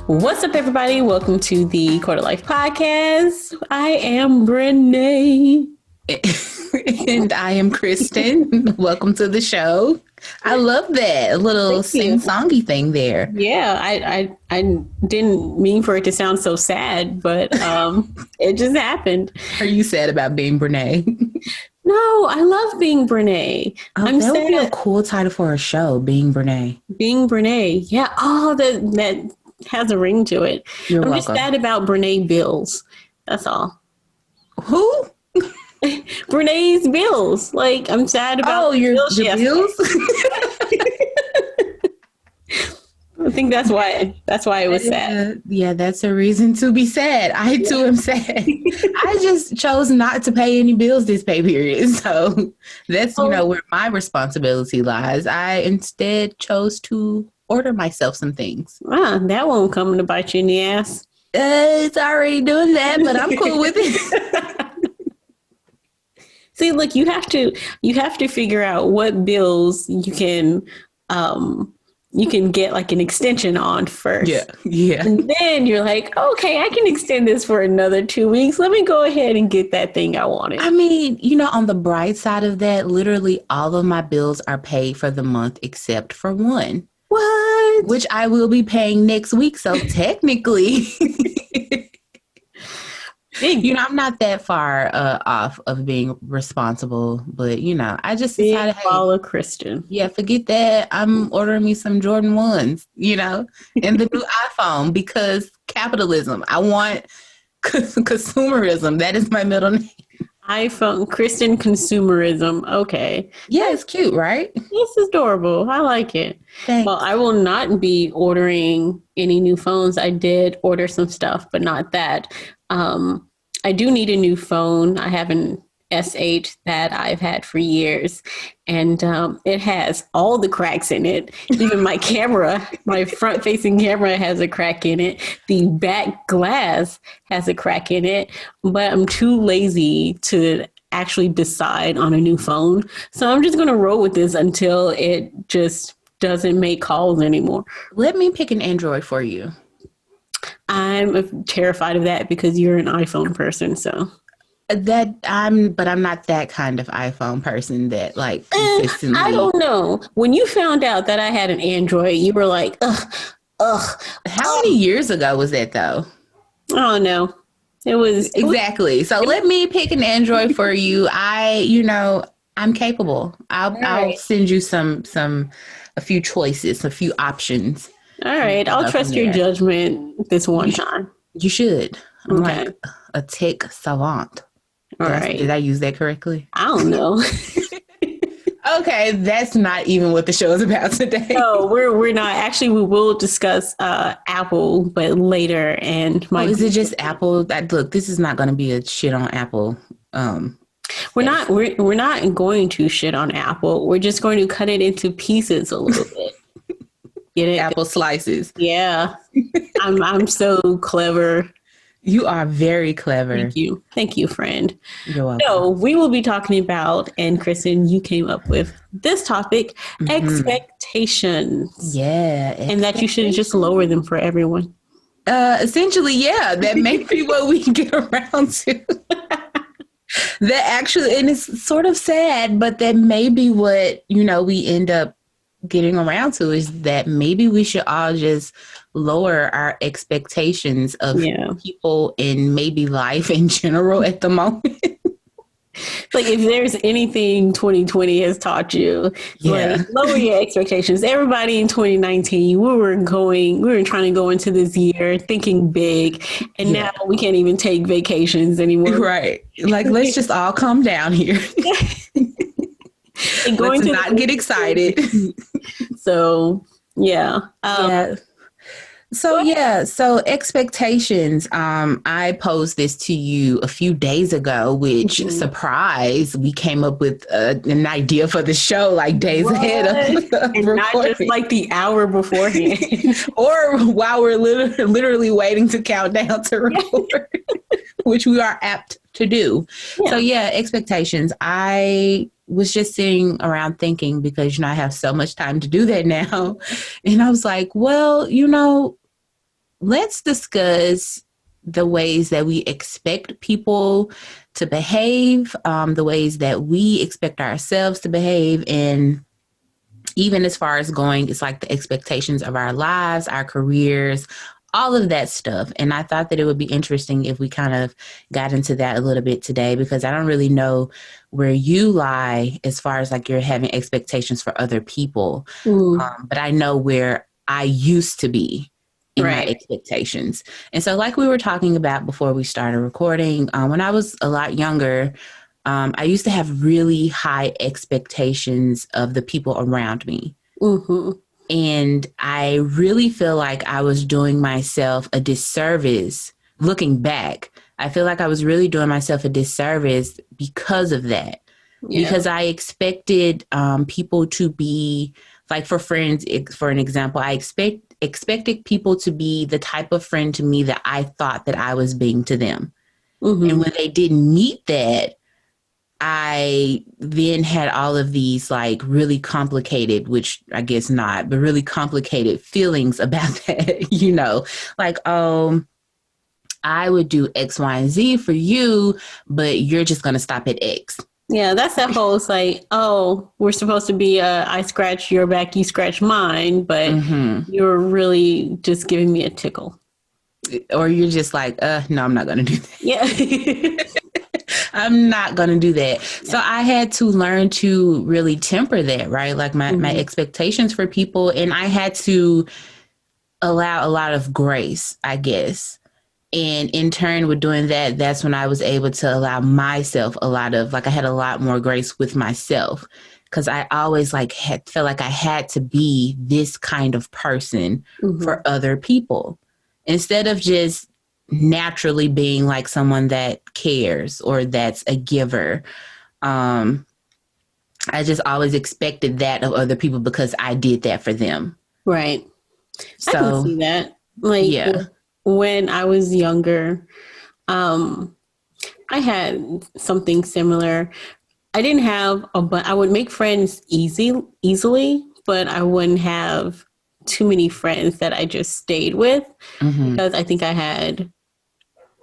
What's up, everybody? Welcome to the Quarter Life Podcast. I am Brene. And I am Kristen. Welcome to the show. I love that a little sing-songy thing there. Yeah, I didn't mean for it to sound so sad, but it just happened. Are you sad about being Brene? No, I love being Brene. That would be a cool title for a show, Being Brene. Being Brene. Yeah. Oh, that has a ring to it. You're I'm welcome. just sad about Brene bills. That's all. Who? Brene's bills. Like, I'm sad about your bills? I think that's why it was sad. Yeah, that's a reason to be sad. I too am sad. I just chose not to pay any bills this pay period. So that's, where my responsibility lies. I instead chose to order myself some things. That won't come to bite you in the ass. It's already doing that, but I'm cool with it. See, look, you have to figure out what bills you can get like an extension on first. Yeah. And then you're like, okay, I can extend this for another 2 weeks. Let me go ahead and get that thing I wanted. I mean, on the bright side of that, literally all of my bills are paid for the month except for one. What? Which I will be paying next week. So technically, I'm not that far off of being responsible, but I just decided, follow Christian. Yeah, forget that. I'm ordering me some Jordan 1s, and the new iPhone because capitalism. I want consumerism. That is my middle name. iPhone, Kristen consumerism. Okay. Yeah, it's cute, right? It's adorable. I like it. Thanks. Well, I will not be ordering any new phones. I did order some stuff, but not that. I do need a new phone. I have an S8 that I've had for years, and it has all the cracks in it. Even my camera, my front-facing camera has a crack in it. The back glass has a crack in it, but I'm too lazy to actually decide on a new phone. So I'm just going to roll with this until it just doesn't make calls anymore. Let me pick an Android for you. I'm terrified of that because you're an iPhone person, so. But I'm not that kind of iPhone person that consistently. I don't know. When you found out that I had an Android, you were like, ugh. How many years ago was that though? Oh no. It was exactly. So let me pick an Android for you. I'm capable. I'll send you a few choices, a few options. All right. I'll trust your judgment this one time. You should. I'm like a tech savant. All right. Did I use that correctly? I don't know. Okay, that's not even what the show is about today. No, we're not. Actually, we will discuss Apple, but later. And is it just Apple? Look, this is not going to be a shit on Apple. We're not going to shit on Apple. We're just going to cut it into pieces a little bit. Get it? Apple slices. Yeah, I'm so clever. You are very clever. Thank you, friend. You're welcome. So we will be talking about, and Kristen, you came up with this topic, expectations. Yeah. And that you should just lower them for everyone. Essentially, yeah. That may be what we get around to. That actually, and it's sort of sad, but that may be what, we end up getting around to, is that maybe we should all just lower our expectations of people and maybe life in general at the moment. Like, if there's anything 2020 has taught you, lower your expectations. Everybody in 2019, we were trying to go into this year thinking big, and now we can't even take vacations anymore. Right. Like, let's just all calm down here. And let's not get excited. So, yeah. So expectations. I posed this to you a few days ago, which surprise, we came up with an idea for the show like days ahead of and recording. Not just like the hour beforehand, or while we're literally waiting to count down to record, which we are apt to do. Yeah. So expectations. I was just sitting around thinking, because, I have so much time to do that now. And I was like, well, let's discuss the ways that we expect people to behave, the ways that we expect ourselves to behave, and even as far as going, it's like the expectations of our lives, our careers, all of that stuff. And I thought that it would be interesting if we kind of got into that a little bit today, because I don't really know where you lie as far as like you're having expectations for other people. Mm, But I know where I used to be in my right. expectations. And so, like we were talking about before we started recording, when I was a lot younger, I used to have really high expectations of the people around me. Mm-hmm. And I really feel like I was doing myself a disservice looking back. I feel like I was really doing myself a disservice because of that. Yeah. Because I expected people to be, like for friends, for an example, expected people to be the type of friend to me that I thought that I was being to them. And Mm-hmm. when they didn't meet that, I then had all of these like really complicated, which I guess not, but really complicated feelings about that, like, I would do X, Y, and Z for you, but you're just going to stop at X. Yeah, that's that whole, it's like, oh, we're supposed to be I scratch your back, you scratch mine, but Mm-hmm. you're really just giving me a tickle. Or you're just like, no, I'm not going to do that. Yeah. I'm not going to do that. So Yeah. I had to learn to really temper that, right? Like my Mm-hmm. expectations for people. And I had to allow a lot of grace, I guess. And in turn, with doing that, that's when I was able to allow myself a lot of, like, I had a lot more grace with myself, because I always like felt like I had to be this kind of person Mm-hmm. for other people instead of just naturally being like someone that cares or that's a giver. Um, I just always expected that of other people because I did that for them. Right. I can So, see that. Like yeah. when I was younger, um, I had something similar. I didn't have but I would make friends easily, but I wouldn't have too many friends that I just stayed with Mm-hmm. because I think I had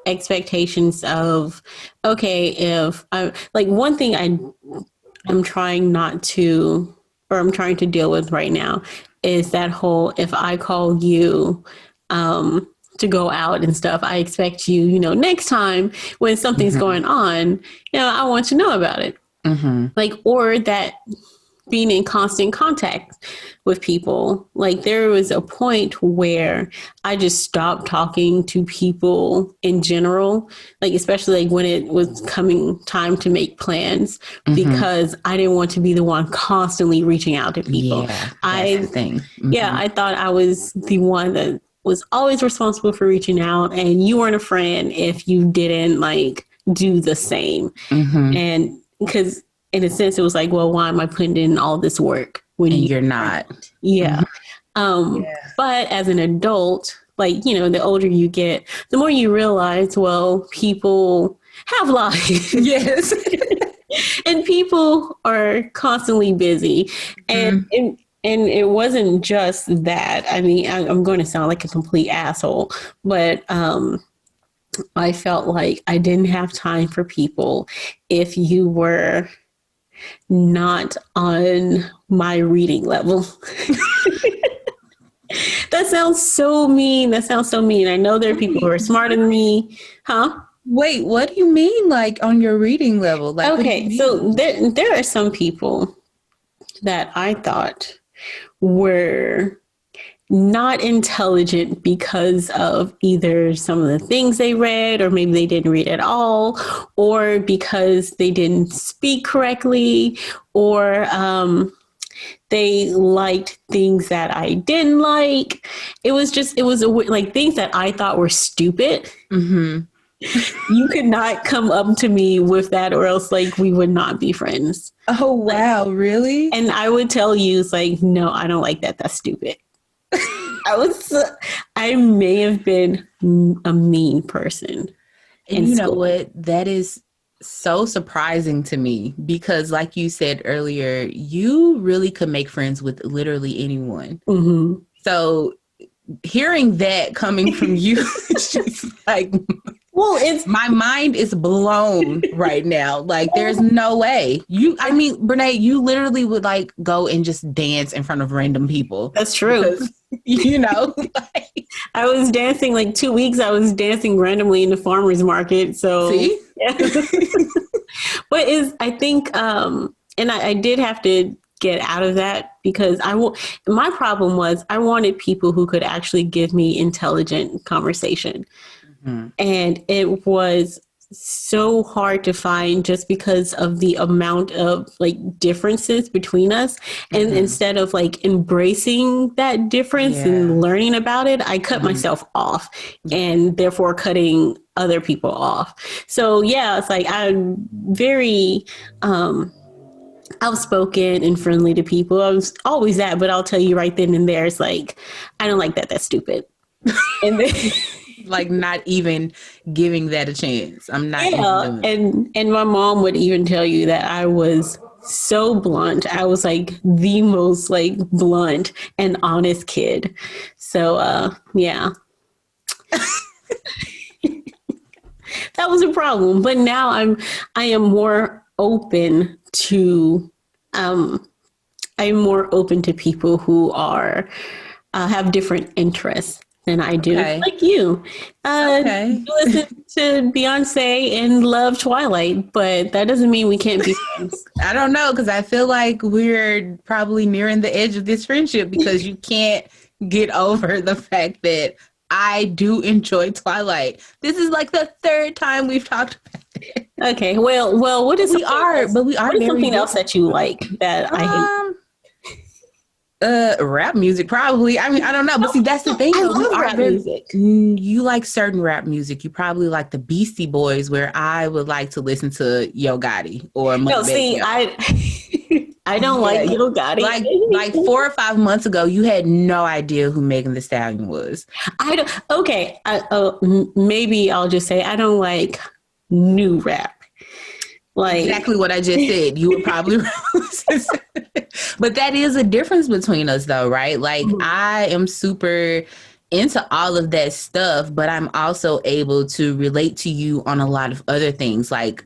expectations of, okay, if I like one thing I'm trying not to, or I'm trying to deal with right now, is that whole, if I call you to go out and stuff, I expect you, next time when something's Mm-hmm. going on, I want to know about it. Mm-hmm. Like, or that being in constant contact with people. Like there was a point where I just stopped talking to people in general, like especially like when it was coming time to make plans, Mm-hmm. because I didn't want to be the one constantly reaching out to people. Yeah, that's the I thing. yeah, Mm-hmm. I thought I was the one that was always responsible for reaching out, and you weren't a friend if you didn't like do the same. Mm-hmm. And because in a sense, it was like, well, why am I putting in all this work when And you you're aren't? not. Yeah. Mm-hmm. Yeah. But as an adult, like, the older you get, the more you realize, well, people have lives Yes. and people are constantly busy. And, Mm-hmm. and and it wasn't just that. I mean, I'm going to sound like a complete asshole, but I felt like I didn't have time for people if you were not on my reading level. That sounds so mean. That sounds so mean. I know there are people who are smarter than me. Huh? Wait, what do you mean, like on your reading level? Like, what do you Okay, mean? so there are some people that I thought were not intelligent because of either some of the things they read, or maybe they didn't read at all, or because they didn't speak correctly, or they liked things that I didn't like. Like things that I thought were stupid. Mm-hmm. You could not come up to me with that, or else like we would not be friends. Oh, Like, wow, really? and I would tell you, it's like, no, I don't like that. That's stupid. I was, I may have been a mean person And in you know school. what? That is so surprising to me because, like you said earlier, you really could make friends with literally anyone. Mm-hmm. So hearing that coming from you, it's just like, well, it's my mind is blown right now. Like, there's no way. Brene, you literally would like go and just dance in front of random people. That's true. Because, like, I was dancing like 2 weeks. I was dancing randomly in the farmer's market. So, see? Yeah. But I think, and I did have to get out of that because my problem was I wanted people who could actually give me intelligent conversation. Mm-hmm. And it was so hard to find just because of the amount of like differences between us. And instead of like embracing that difference and learning about it, I cut myself off and therefore cutting other people off. So yeah, it's like I'm very outspoken and friendly to people. I was always that, but I'll tell you right then and there, it's like, I don't like that. That's stupid. And then like not even giving that a chance. I'm not even doing it. And my mom would even tell you that I was so blunt. I was like the most like blunt and honest kid. So yeah. That was a problem. But now I am more open to people who are have different interests than I do. Okay. Like you. You listen to Beyonce and love Twilight, but that doesn't mean we can't be friends. I don't know, because I feel like we're probably nearing the edge of this friendship because you can't get over the fact that I do enjoy Twilight. This is like the third time we've talked about it. Okay, well, what is something else that you like that I hate? Rap music, probably. I mean, I don't know, but see, that's the thing. I love rap music. You like certain rap music. You probably like the Beastie Boys, where I would like to listen to Yo Gotti or No, see, I don't like Yo Gotti. Like 4 or 5 months ago, you had no idea who Megan Thee Stallion was. I don't. Okay, maybe I'll just say I don't like new rap. Like exactly what I just said. You would probably, but that is a difference between us, though, right? Like I am super into all of that stuff, but I'm also able to relate to you on a lot of other things. Like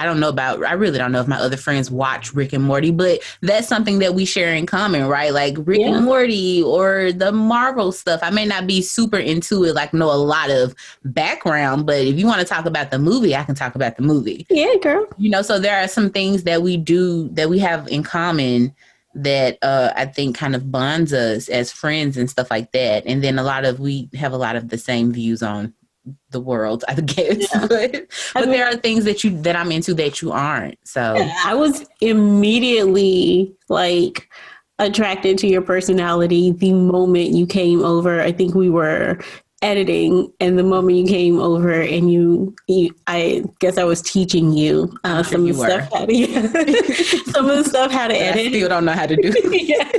I really don't know if my other friends watch Rick and Morty, but that's something that we share in common, right? Like Rick and Morty or the Marvel stuff. I may not be super into it, like know a lot of background, but if you want to talk about the movie, I can talk about the movie. Yeah, girl. So there are some things that we have in common that I think kind of bonds us as friends and stuff like that. And then we have a lot of the same views on the world, I guess. Yeah. But there are things that I'm into that you aren't. So I was immediately like attracted to your personality the moment you came over. I think we were editing, and the moment you came over and I guess I was teaching you some of the stuff how to edit. I still don't know how to do. Yeah.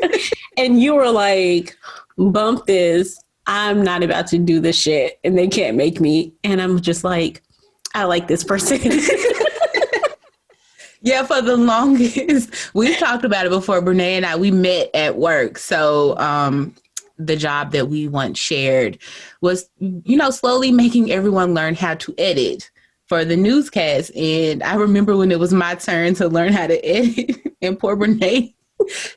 And you were like, bump this. I'm not about to do this shit and they can't make me. And I'm just like, I like this person. Yeah, for the longest, we've talked about it before. Brene and we met at work. So the job that we once shared was, slowly making everyone learn how to edit for the newscast. And I remember when it was my turn to learn how to edit, and poor Brene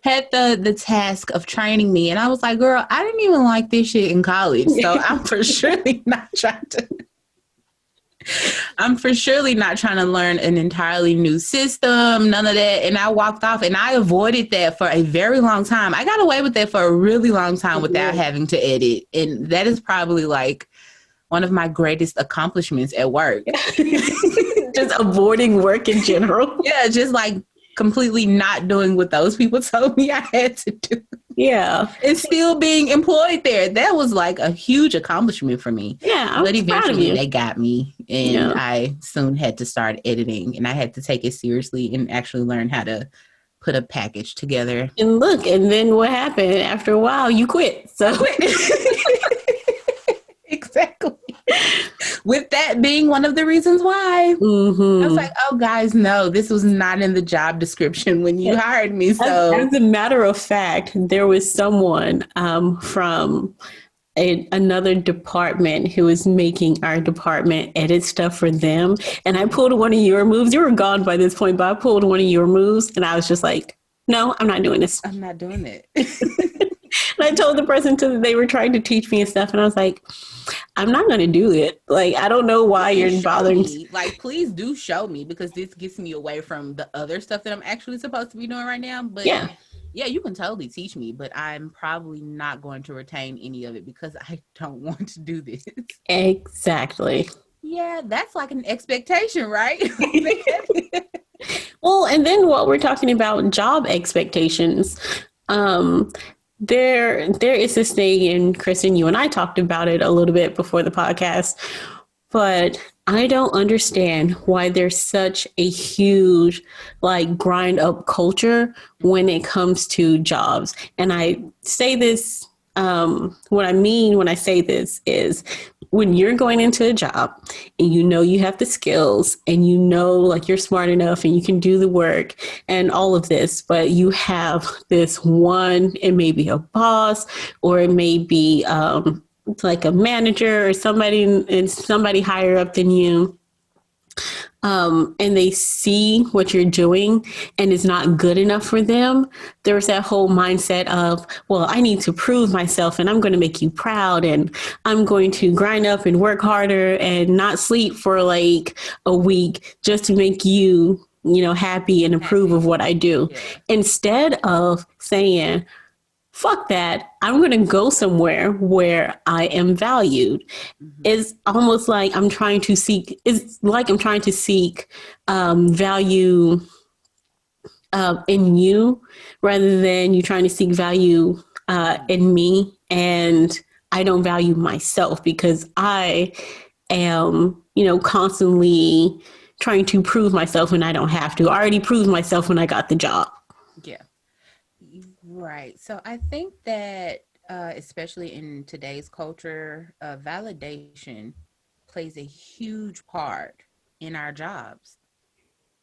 had the task of training me. And I was like, girl, I didn't even like this shit in college. So I'm for surely not trying to learn an entirely new system, none of that. And I walked off, and I avoided that for a very long time. I got away with that for a really long time without having to edit. And that is probably like one of my greatest accomplishments at work. Just avoiding work in general. Yeah, just like completely not doing what those people told me I had to do. Yeah. And still being employed there. That was like a huge accomplishment for me. Yeah. But eventually they got me, and I soon had to start editing, and I had to take it seriously and actually learn how to put a package together. And look, and then what happened? After a while, you quit. So exactly. With that being one of the reasons why. I was like, oh, guys, no, this was not in the job description when you hired me. So as a matter of fact, there was someone from another department who is making our department edit stuff for them. And I pulled one of your moves. You were gone by this point, but I pulled one of your moves and I was just like, no, I'm not doing this. I'm not doing it. And I told the person they were trying to teach me and stuff. And I was like, I'm not going to do it. Like, I don't know why you're bothering. Like, please do show me, because this gets me away from the other stuff that I'm actually supposed to be doing right now. But yeah, you can totally teach me, but I'm probably not going to retain any of it because I don't want to do this. Exactly. Yeah, that's like an expectation, right? Well, and then what we're talking about, job expectations. There is this thing, and Kristen, you and I talked about it a little bit before the podcast, but I don't understand why there's such a huge like grind up culture when it comes to jobs. And I say this, what I mean when I say this is when you're going into a job and you know you have the skills and you know like you're smart enough and you can do the work and all of this, but you have this one, it may be a boss or it may be like a manager or somebody higher up than you. And they see what you're doing and it's not good enough for them. There's that whole mindset of, well, I need to prove myself and I'm going to make you proud and I'm going to grind up and work harder and not sleep for like a week just to make you, happy and approve of what I do. Yeah. Instead of saying, fuck that, I'm going to go somewhere where I am valued. Mm-hmm. It's almost like I'm trying to seek value in you rather than you trying to seek value in me. And I don't value myself because I am, constantly trying to prove myself when I don't have to. I already proved myself when I got the job. Yeah. Right. So I think that especially in today's culture, validation plays a huge part in our jobs.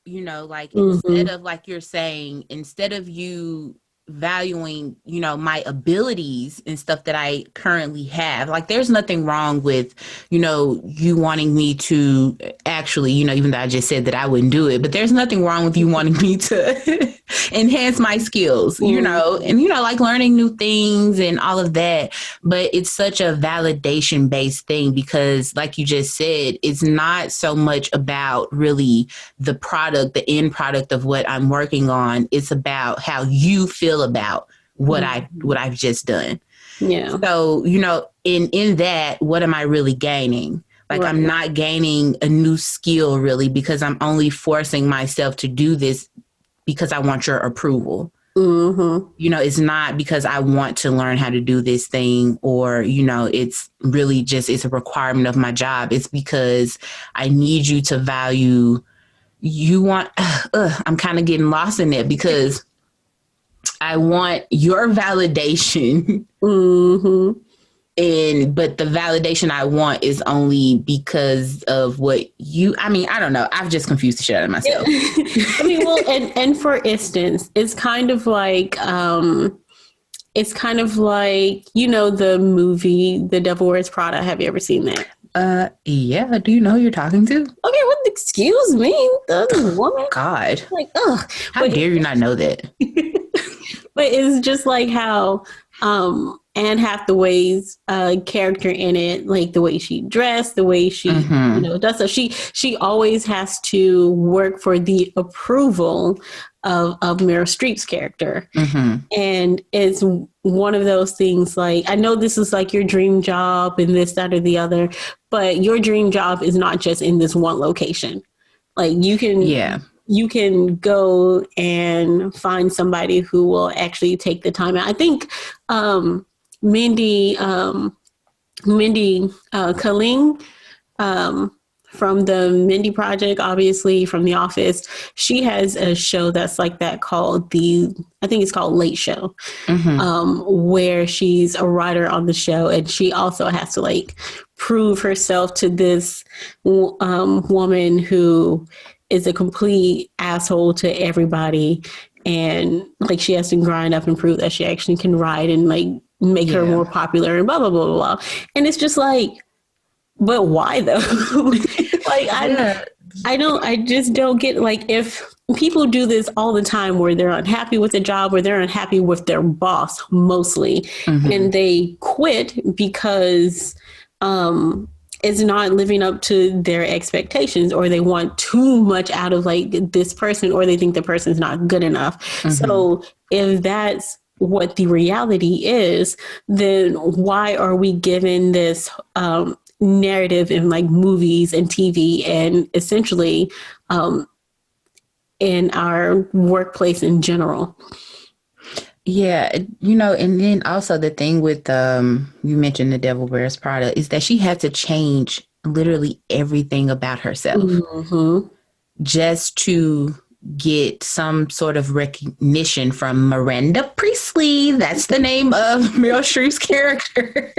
Like instead of like you're saying, instead of you valuing, my abilities and stuff that I currently have, like there's nothing wrong with, you wanting me to actually, even though I just said that I wouldn't do it, but there's nothing wrong with you wanting me to enhance my skills, and, like learning new things and all of that. But it's such a validation based thing because like you just said, it's not so much about really the end product of what I'm working on. It's about how you feel about what I've just done. Yeah. So, in that, what am I really gaining? Like, right. I'm not gaining a new skill really because I'm only forcing myself to do this because I want your approval. Mm-hmm. It's not because I want to learn how to do this thing or, it's really just, it's a requirement of my job. It's because I need you to value, I'm kind of getting lost in it because I want your validation. Mm-hmm. But the validation I want is only because of what I don't know. I've just confused the shit out of myself. And for instance, it's kind of like, the movie, The Devil Wears Prada. Have you ever seen that? Yeah. Do you know who you're talking to? Okay, well, excuse me, the woman. God. Like, ugh. How dare you not know that? But it's just like how Anne Hathaway's character in it, like the way she dressed, the way she does. So she always has to work for the approval of Meryl Streep's character. Mm-hmm. And it's one of those things like, I know this is like your dream job and this, that, or the other, but your dream job is not just in this one location. Like you can go and find somebody who will actually take the time out. I think Mindy Kaling from the Mindy Project, obviously from The Office, she has a show that's like that called I think it's called Late Show, where she's a writer on the show, and she also has to like prove herself to this woman who is a complete asshole to everybody. And like she has to grind up and prove that she actually can write and like make her Yeah. more popular and blah, blah, blah, blah, blah. And it's just like, but why though? Like, Yeah. I just don't get, like, if people do this all the time where they're unhappy with the job, where they're unhappy with their boss mostly, and they quit because it's not living up to their expectations, or they want too much out of like this person, or they think the person's not good enough. So if that's what the reality is, then why are we given this narrative in like movies and TV and essentially in our workplace in general? Yeah, and then also the thing with you mentioned The Devil Wears Prada is that she had to change literally everything about herself just to get some sort of recognition from Miranda Priestley. That's the name of Meryl Streep's character.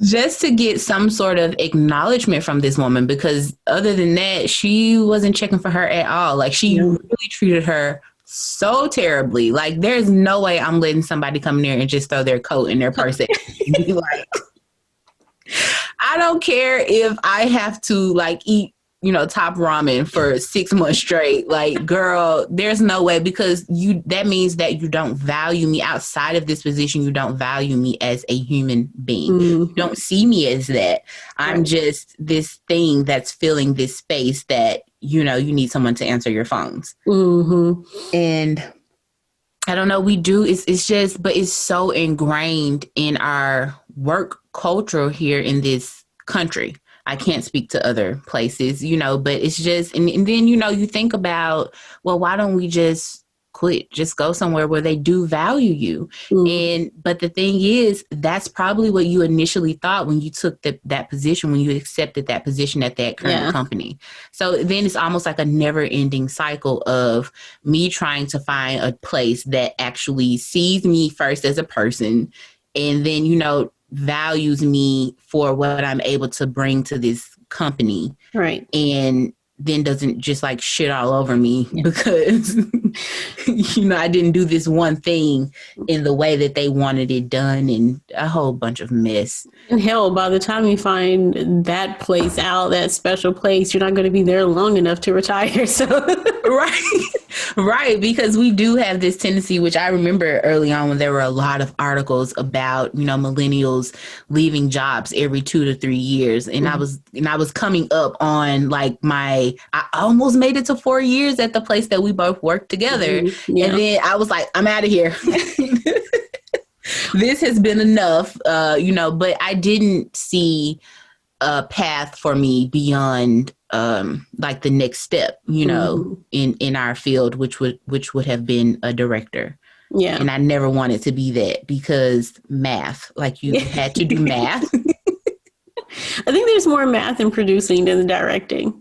Just to get some sort of acknowledgement from this woman, because other than that, she wasn't checking for her at all. Like, she really treated her so terribly. Like, there's no way I'm letting somebody come in there and just throw their coat in their purse and be like, I don't care if I have to like eat, top ramen for 6 months straight. Like, girl, there's no way, because that means that you don't value me outside of this position. You don't value me as a human being. You don't see me as that. I'm just this thing that's filling this space that, you need someone to answer your phones. And I don't know, we do. It's just, but it's so ingrained in our work culture here in this country. I can't speak to other places, but it's just, and then, you think about, well, why don't we just quit? Just go somewhere where they do value you. But the thing is, that's probably what you initially thought when you took that position, when you accepted that position at that current company. So then it's almost like a never ending cycle of me trying to find a place that actually sees me first as a person, and then, values me for what I'm able to bring to this company. Right. And then doesn't just like shit all over me because, I didn't do this one thing in the way that they wanted it done, and a whole bunch of mess. And hell, by the time you find that place out, that special place, you're not going to be there long enough to retire. So, right. Because we do have this tendency, which I remember early on when there were a lot of articles about, millennials leaving jobs every 2 to 3 years. And I was coming up on like I almost made it to 4 years at the place that we both worked together. And then I was like, I'm out of here. This has been enough, but I didn't see a path for me beyond like the next step, in our field, which would have been a director. Yeah. And I never wanted to be that because math, like you had to do math. I think there's more math in producing than the directing.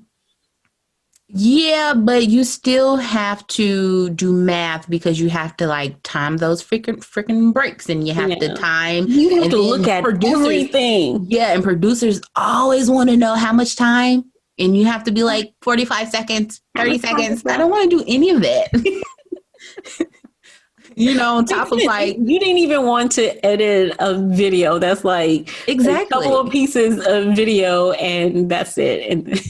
Yeah, but you still have to do math because you have to like time those freaking breaks, and you have to time. You have to look at everything. Yeah, and producers always want to know how much time, and you have to be like 45 seconds, 30 seconds. I don't want to do any of that. On top of like, you didn't even want to edit a video that's like exactly a couple of pieces of video, and that's it. And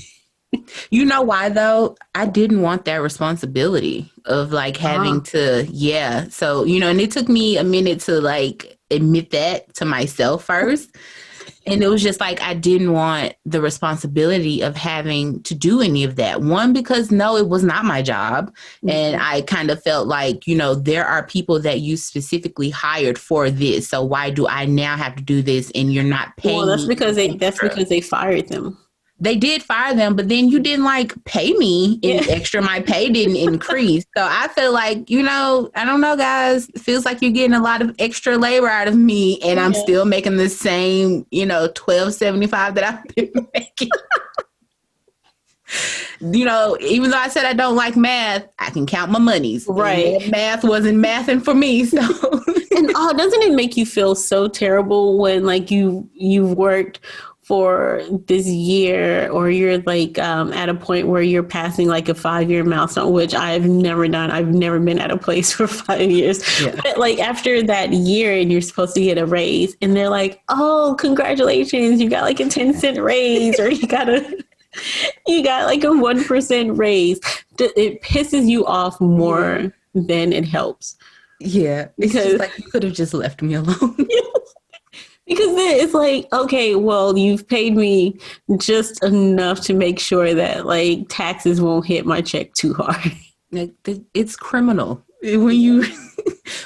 you know why though? I didn't want that responsibility of like having to, So, and it took me a minute to like admit that to myself first. And it was just like, I didn't want the responsibility of having to do any of that. One, because no, it was not my job. And I kind of felt like, there are people that you specifically hired for this. So why do I now have to do this and you're not paying me? Well, that's because they fired them. They did fire them, but then you didn't like pay me any extra. My pay didn't increase. So I feel like, I don't know, guys, it feels like you're getting a lot of extra labor out of me, and I'm still making the same, $12.75 that I've been making. Even though I said I don't like math, I can count my monies. Right. And math wasn't mathing for me. So and doesn't it make you feel so terrible when like you've worked for this year, or you're like at a point where you're passing like a 5-year milestone, which I've never done. I've never been at a place for 5 years. Yeah. But like after that year and you're supposed to get a raise and they're like, oh, congratulations, you got like a 10-cent raise, or you got like a 1% raise. It pisses you off more than it helps. Yeah. It's just like, you could have just left me alone. Because then it's like, okay, well, you've paid me just enough to make sure that like taxes won't hit my check too hard. Like, it's criminal when you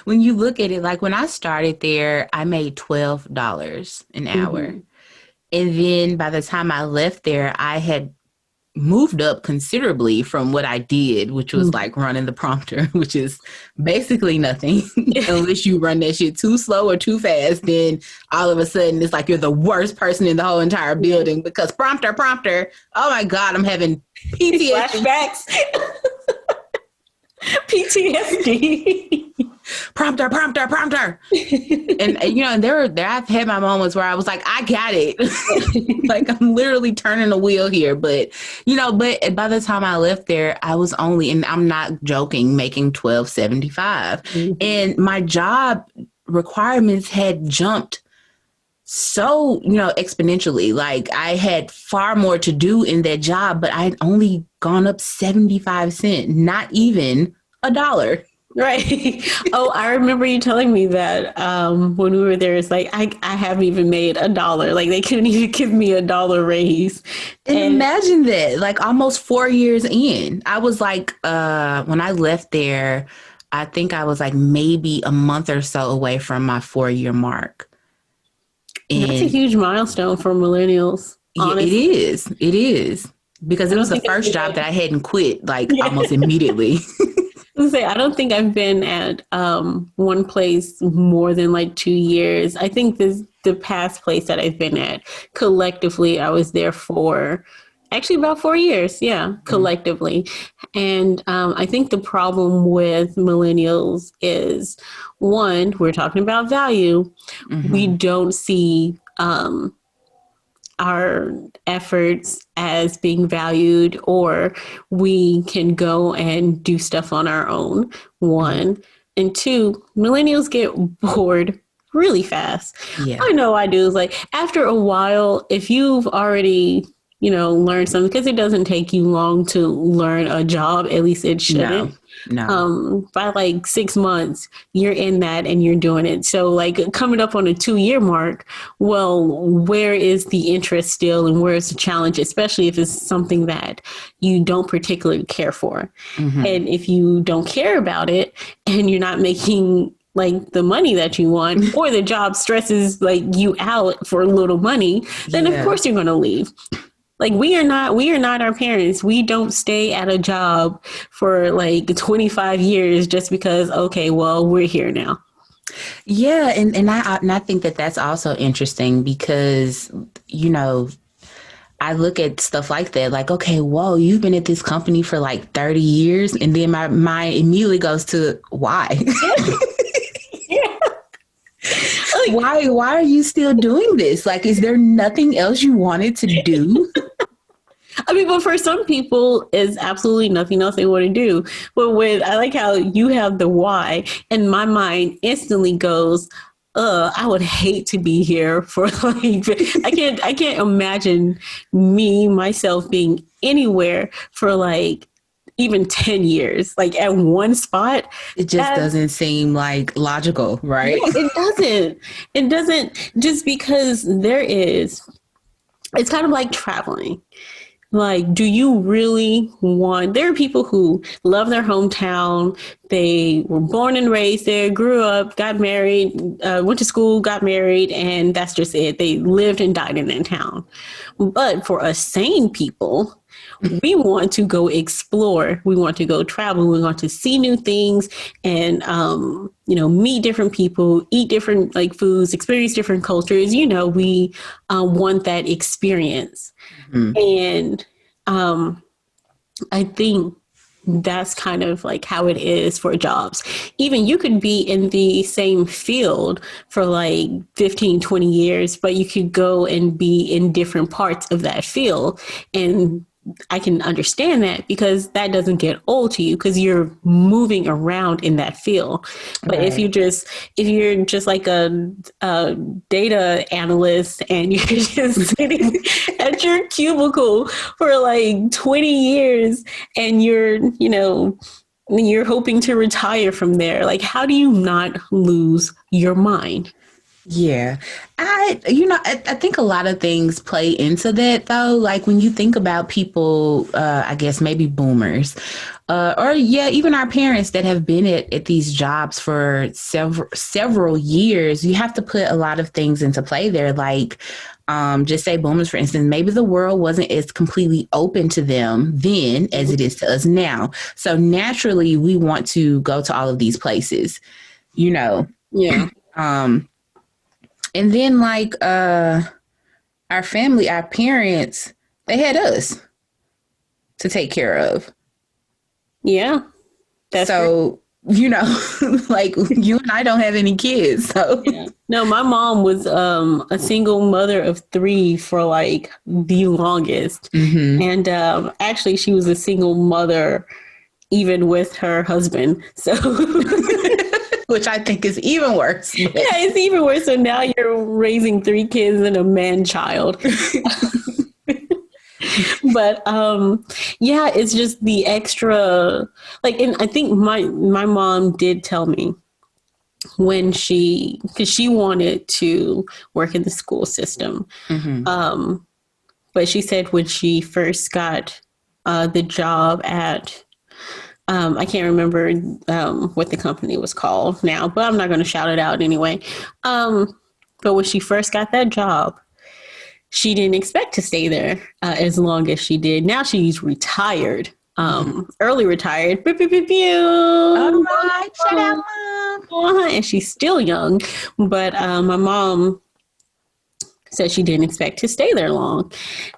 when you look at it. Like, when I started there, I made $12 an hour. Mm-hmm. And then by the time I left there, I had moved up considerably from what I did, which was like running the prompter, which is basically nothing unless you run that shit too slow or too fast. Then all of a sudden it's like you're the worst person in the whole entire building because prompter. Oh my God, I'm having PTSD. Flashbacks. PTSD. Prompter. And you know, there I've had my moments where I was like, I got it. Like, I'm literally turning the wheel here. But you know, but by the time I left there, I was only, and I'm not joking, making $12.75. Mm-hmm. And my job requirements had jumped so, you know, exponentially. Like, I had far more to do in that job, but I'd only gone up 75 cents, not even $1. Right. Oh, I remember you telling me that when we were there. It's like, I haven't even made $1. Like, they couldn't even give me $1 raise. And imagine that, like, almost 4 years in. I was like, when I left there, I think I was like maybe a month or so away from my 4-year mark. And that's a huge milestone for millennials. Honestly. Yeah, it is. Because it was the first job that I hadn't quit, like, almost immediately. I don't think I've been at one place more than like 2 years. I think the past place that I've been at collectively, I was there for actually about 4 years. Yeah, collectively. And I think the problem with millennials is, one, we're talking about value. Mm-hmm. We don't see our efforts as being valued, or we can go and do stuff on our own, one. And two, millennials get bored really fast. Yeah. I know I do. It's like, after a while, if you've already, you know, learned something, because it doesn't take you long to learn a job, at least it shouldn't. No. By like 6 months, you're in that and you're doing it. So like coming up on a 2-year mark, well, where is the interest still, and where's the challenge, especially if it's something that you don't particularly care for. Mm-hmm. And if you don't care about it and you're not making like the money that you want, or the job stresses like you out for a little money, then of course you're going to leave. Like, we are not our parents. We don't stay at a job for like 25 years just because, okay, well, we're here now. Yeah. And I think that that's also interesting because, you know, I look at stuff like that, like, okay, whoa, you've been at this company for like 30 years. And then my mind immediately goes to why? Like, why are you still doing this? Like, is there nothing else you wanted to do? I mean, but for some people, it's absolutely nothing else they want to do. But I like how you have the why, and my mind instantly goes, I would hate to be here for like, I can't imagine myself being anywhere for like even 10 years, like at one spot. It just doesn't seem like logical, right? No, it doesn't, just because it's kind of like traveling. Like, do you really want, there are people who love their hometown. They were born and raised there, grew up, got married, went to school, got married, and that's just it. They lived and died in their town. But for us sane people, we want to go explore. We want to go travel. We want to see new things and, you know, meet different people, eat different like foods, experience different cultures. You know, we want that experience. Mm-hmm. And I think that's kind of like how it is for jobs. Even you could be in the same field for like 15, 20 years, but you could go and be in different parts of that field. And I can understand that because that doesn't get old to you because you're moving around in that field. But Right. if you're just like a data analyst and you're just sitting at your cubicle for like 20 years and you're hoping to retire from there, like how do you not lose your mind? Yeah. I think a lot of things play into that though. Like when you think about people, I guess maybe boomers, or yeah, even our parents that have been at these jobs for several years, you have to put a lot of things into play there. Like, just say boomers, for instance, maybe the world wasn't as completely open to them then as it is to us now. So naturally we want to go to all of these places, you know. Yeah. Um, and then like our family, our parents, they had us to take care of. Yeah. That's right. So, like you and I don't have any kids. So Yeah. No, my mom was a single mother of three for like the longest. hmm And actually, she was a single mother even with her husband. So, yeah, which I think is even worse. But it's even worse. So now you're raising three kids and a man child. But yeah, it's just the extra like, and I think my mom did tell me when because she wanted to work in the school system. hmm Um, but she said when she first got the job at, I can't remember what the company was called now, but I'm not going to shout it out anyway. But when she first got that job, she didn't expect to stay there as long as she did. Now she's retired, early retired. Pew, pew, pew, all pew. right, shout out, mom. And she's still young, but my mom said she didn't expect to stay there long.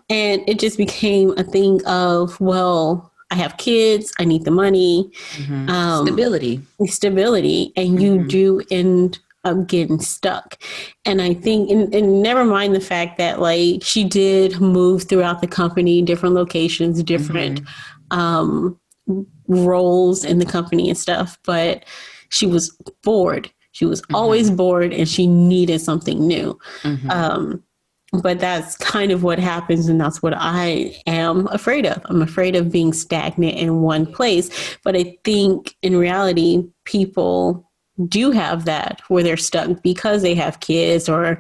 And it just became a thing of, well, I have kids, I need the money, Stability. stability, and you hmm do end up getting stuck. And I think, and never mind the fact that like she did move throughout the company, different locations, different hmm um, roles in the company and stuff, but she was bored. She was always hmm bored and she needed something new. hmm Um, but that's kind of what happens, and that's what I am afraid of. I'm afraid of being stagnant in one place. But I think in reality, people do have that where they're stuck because they have kids or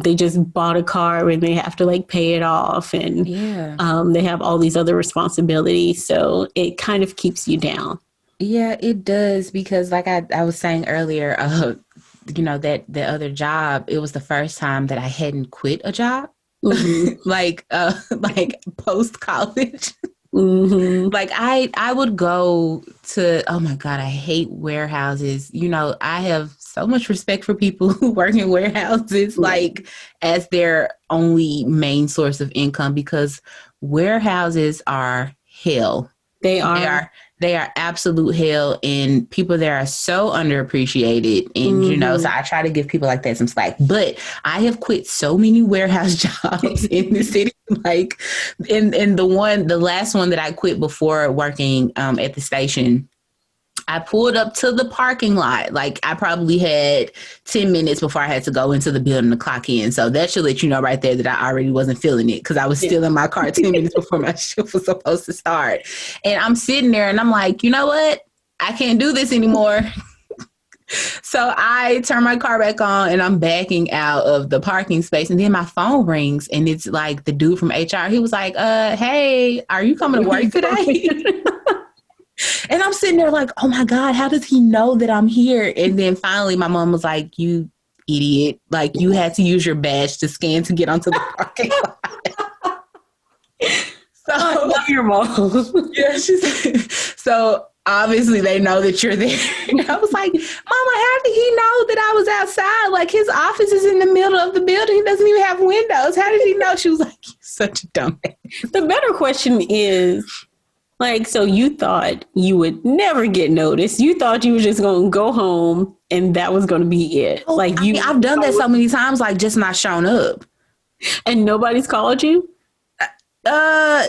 they just bought a car and they have to like pay it off and Yeah. they have all these other responsibilities. So it kind of keeps you down. Yeah, it does because like I was saying earlier, that the other job, it was the first time that I hadn't quit a job. Mm-hmm. like post college. Mm-hmm. Like I would go to, oh my God, I hate warehouses. I have so much respect for people who work in warehouses Yeah, like as their only main source of income because warehouses are hell. they They are. are they are absolute hell, and people there are so underappreciated. And so Mm-hmm. I try to give people like that some slack. But I have quit so many warehouse jobs in the city. Like in the last one that I quit before working at the station, I pulled up to the parking lot. Like I probably had 10 minutes before I had to go into the building to clock in. So that should let you know right there that I already wasn't feeling it because I was Yeah. still in my car 10 minutes before my shift was supposed to start. And I'm sitting there and I'm like, you know what? I can't do this anymore. So I turn my car back on and I'm backing out of the parking space. And then my phone rings and it's like the dude from HR. He was like, hey, are you coming to work today? And I'm sitting there like, oh my God, how does he know that I'm here? And then finally my mom was like, you idiot. Like you had to use your badge to scan to get onto the parking lot. I So love your mom. yeah, so obviously they know that you're there. And I was like, Mama, how did he know that I was outside? Like his office is in the middle of the building. He doesn't even have windows. How did he know? She was like, you're such a dumb. The better question is, Like, so you thought you would never get noticed. You thought you were just going to go home and that was going to be it. Oh, Like I mean, I've done that so many times, like just not shown up. and nobody's called you. Uh,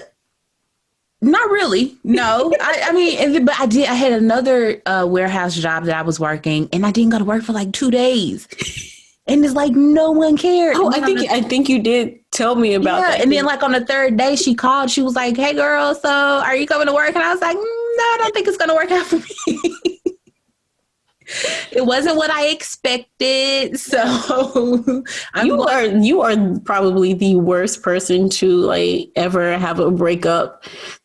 Not really. No, I mean, but I did. I had another warehouse job that I was working, and I didn't go to work for like 2 days, and it's like no one cared. Oh, I think you did tell me about that. And then like on the third day, she called. She was like, "Hey, girl, so are you coming to work?" And I was like, "No, I don't think it's gonna work out for me." It wasn't what I expected, so you are probably the worst person to like ever have a breakup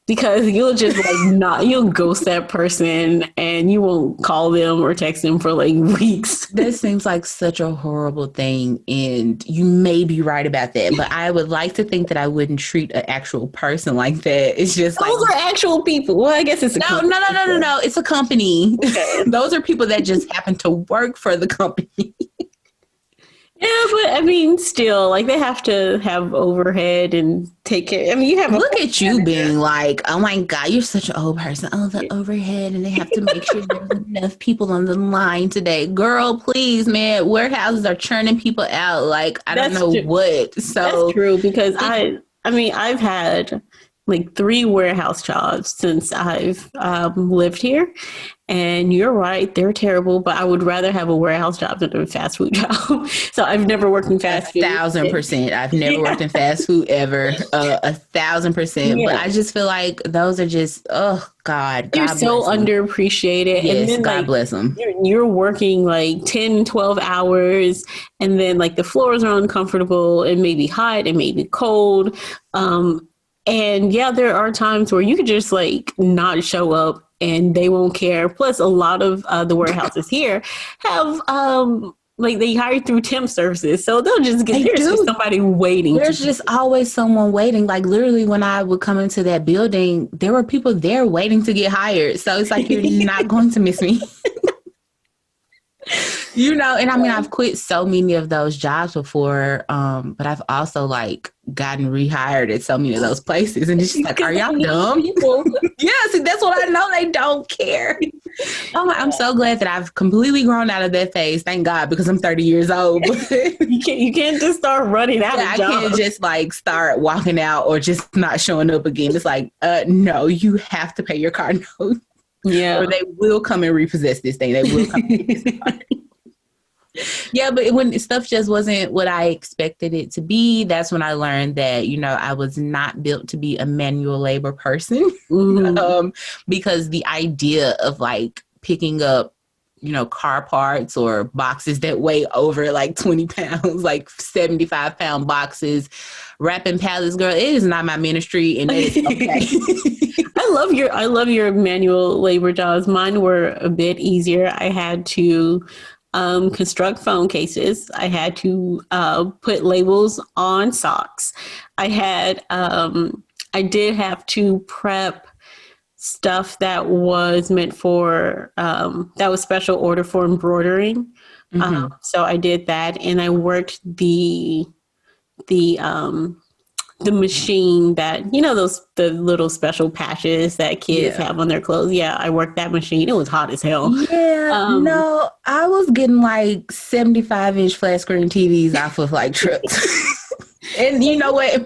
because you'll just like not you'll ghost that person and you won't call them or text them for like weeks. That seems like such a horrible thing, and you may be right about that. But I would like to think that I wouldn't treat an actual person like that. It's just Those are actual people. Well, I guess it's no. It's a company. Okay. Those are people that just happen to work for the company. Yeah, but I mean, still, like they have to have overhead and take care. I mean, you have Look at you being like, oh my God, you're such an old person. Oh, the overhead, and they have to make sure there's enough people on the line today. Girl, please, man, warehouses are churning people out. Like, I don't know what. So that's true because I've had like 3 warehouse jobs since I've lived here. And you're right, they're terrible, but I would rather have a warehouse job than a fast food job. So I've never worked in fast food. 1,000%. I've never worked in fast food ever. 1,000%. Yeah. But I just feel like those are just, oh God. You're so underappreciated. Yes, and then, God bless them. You're working like 10, 12 hours and then like the floors are uncomfortable. It may be hot, it may be cold. And yeah, there are times where you could just like not show up and they won't care. Plus, a lot of the warehouses here have like they hire through temp services, so they'll just get just somebody waiting. There's just always someone waiting. Like literally, when I would come into that building, there were people there waiting to get hired. So it's like you're not going to miss me. You know, and I mean, I've quit so many of those jobs before, but I've also like gotten rehired at so many of those places, and it's just like, are y'all dumb? Yeah, see, that's what I know. They don't care. I'm so glad that I've completely grown out of that phase. Thank God, because I'm 30 years old. You can't just start running out. I can't just like start walking out or just not showing up again. It's like, no, you have to pay your car note. Yeah, or they will come and repossess this thing. They will come and repossess it. Yeah, but when stuff just wasn't what I expected it to be, that's when I learned that, you know, I was not built to be a manual labor person. Mm-hmm. Because the idea of like picking up, you know, car parts or boxes that weigh over like 20 pounds, like 75-pound boxes, wrapping pallets, girl, it is not my ministry, and it is okay. I love your manual labor jobs. Mine were a bit easier. I had to construct phone cases. I had to put labels on socks. I did have to prep stuff that was meant for that was special order for embroidering. Mm-hmm. So I did that, and I worked the machine that, you know, the little special patches that kids have on their clothes. Yeah, I worked that machine. It was hot as hell. Yeah, no, I was getting like 75-inch flat screen TVs off of like trucks. And you know what?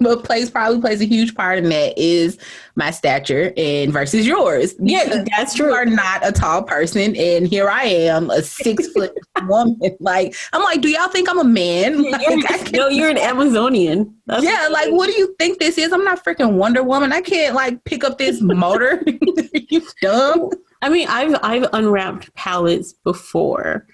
Probably plays a huge part in that is my stature and versus yours. Yeah, that's true. You are not a tall person, and here I am, a 6-foot woman. Like, I'm like, do y'all think I'm a man? Like, you're an Amazonian. Like, what do you think this is? I'm not freaking Wonder Woman. I can't like pick up this motor. You dumb. I mean, I've unwrapped pallets before.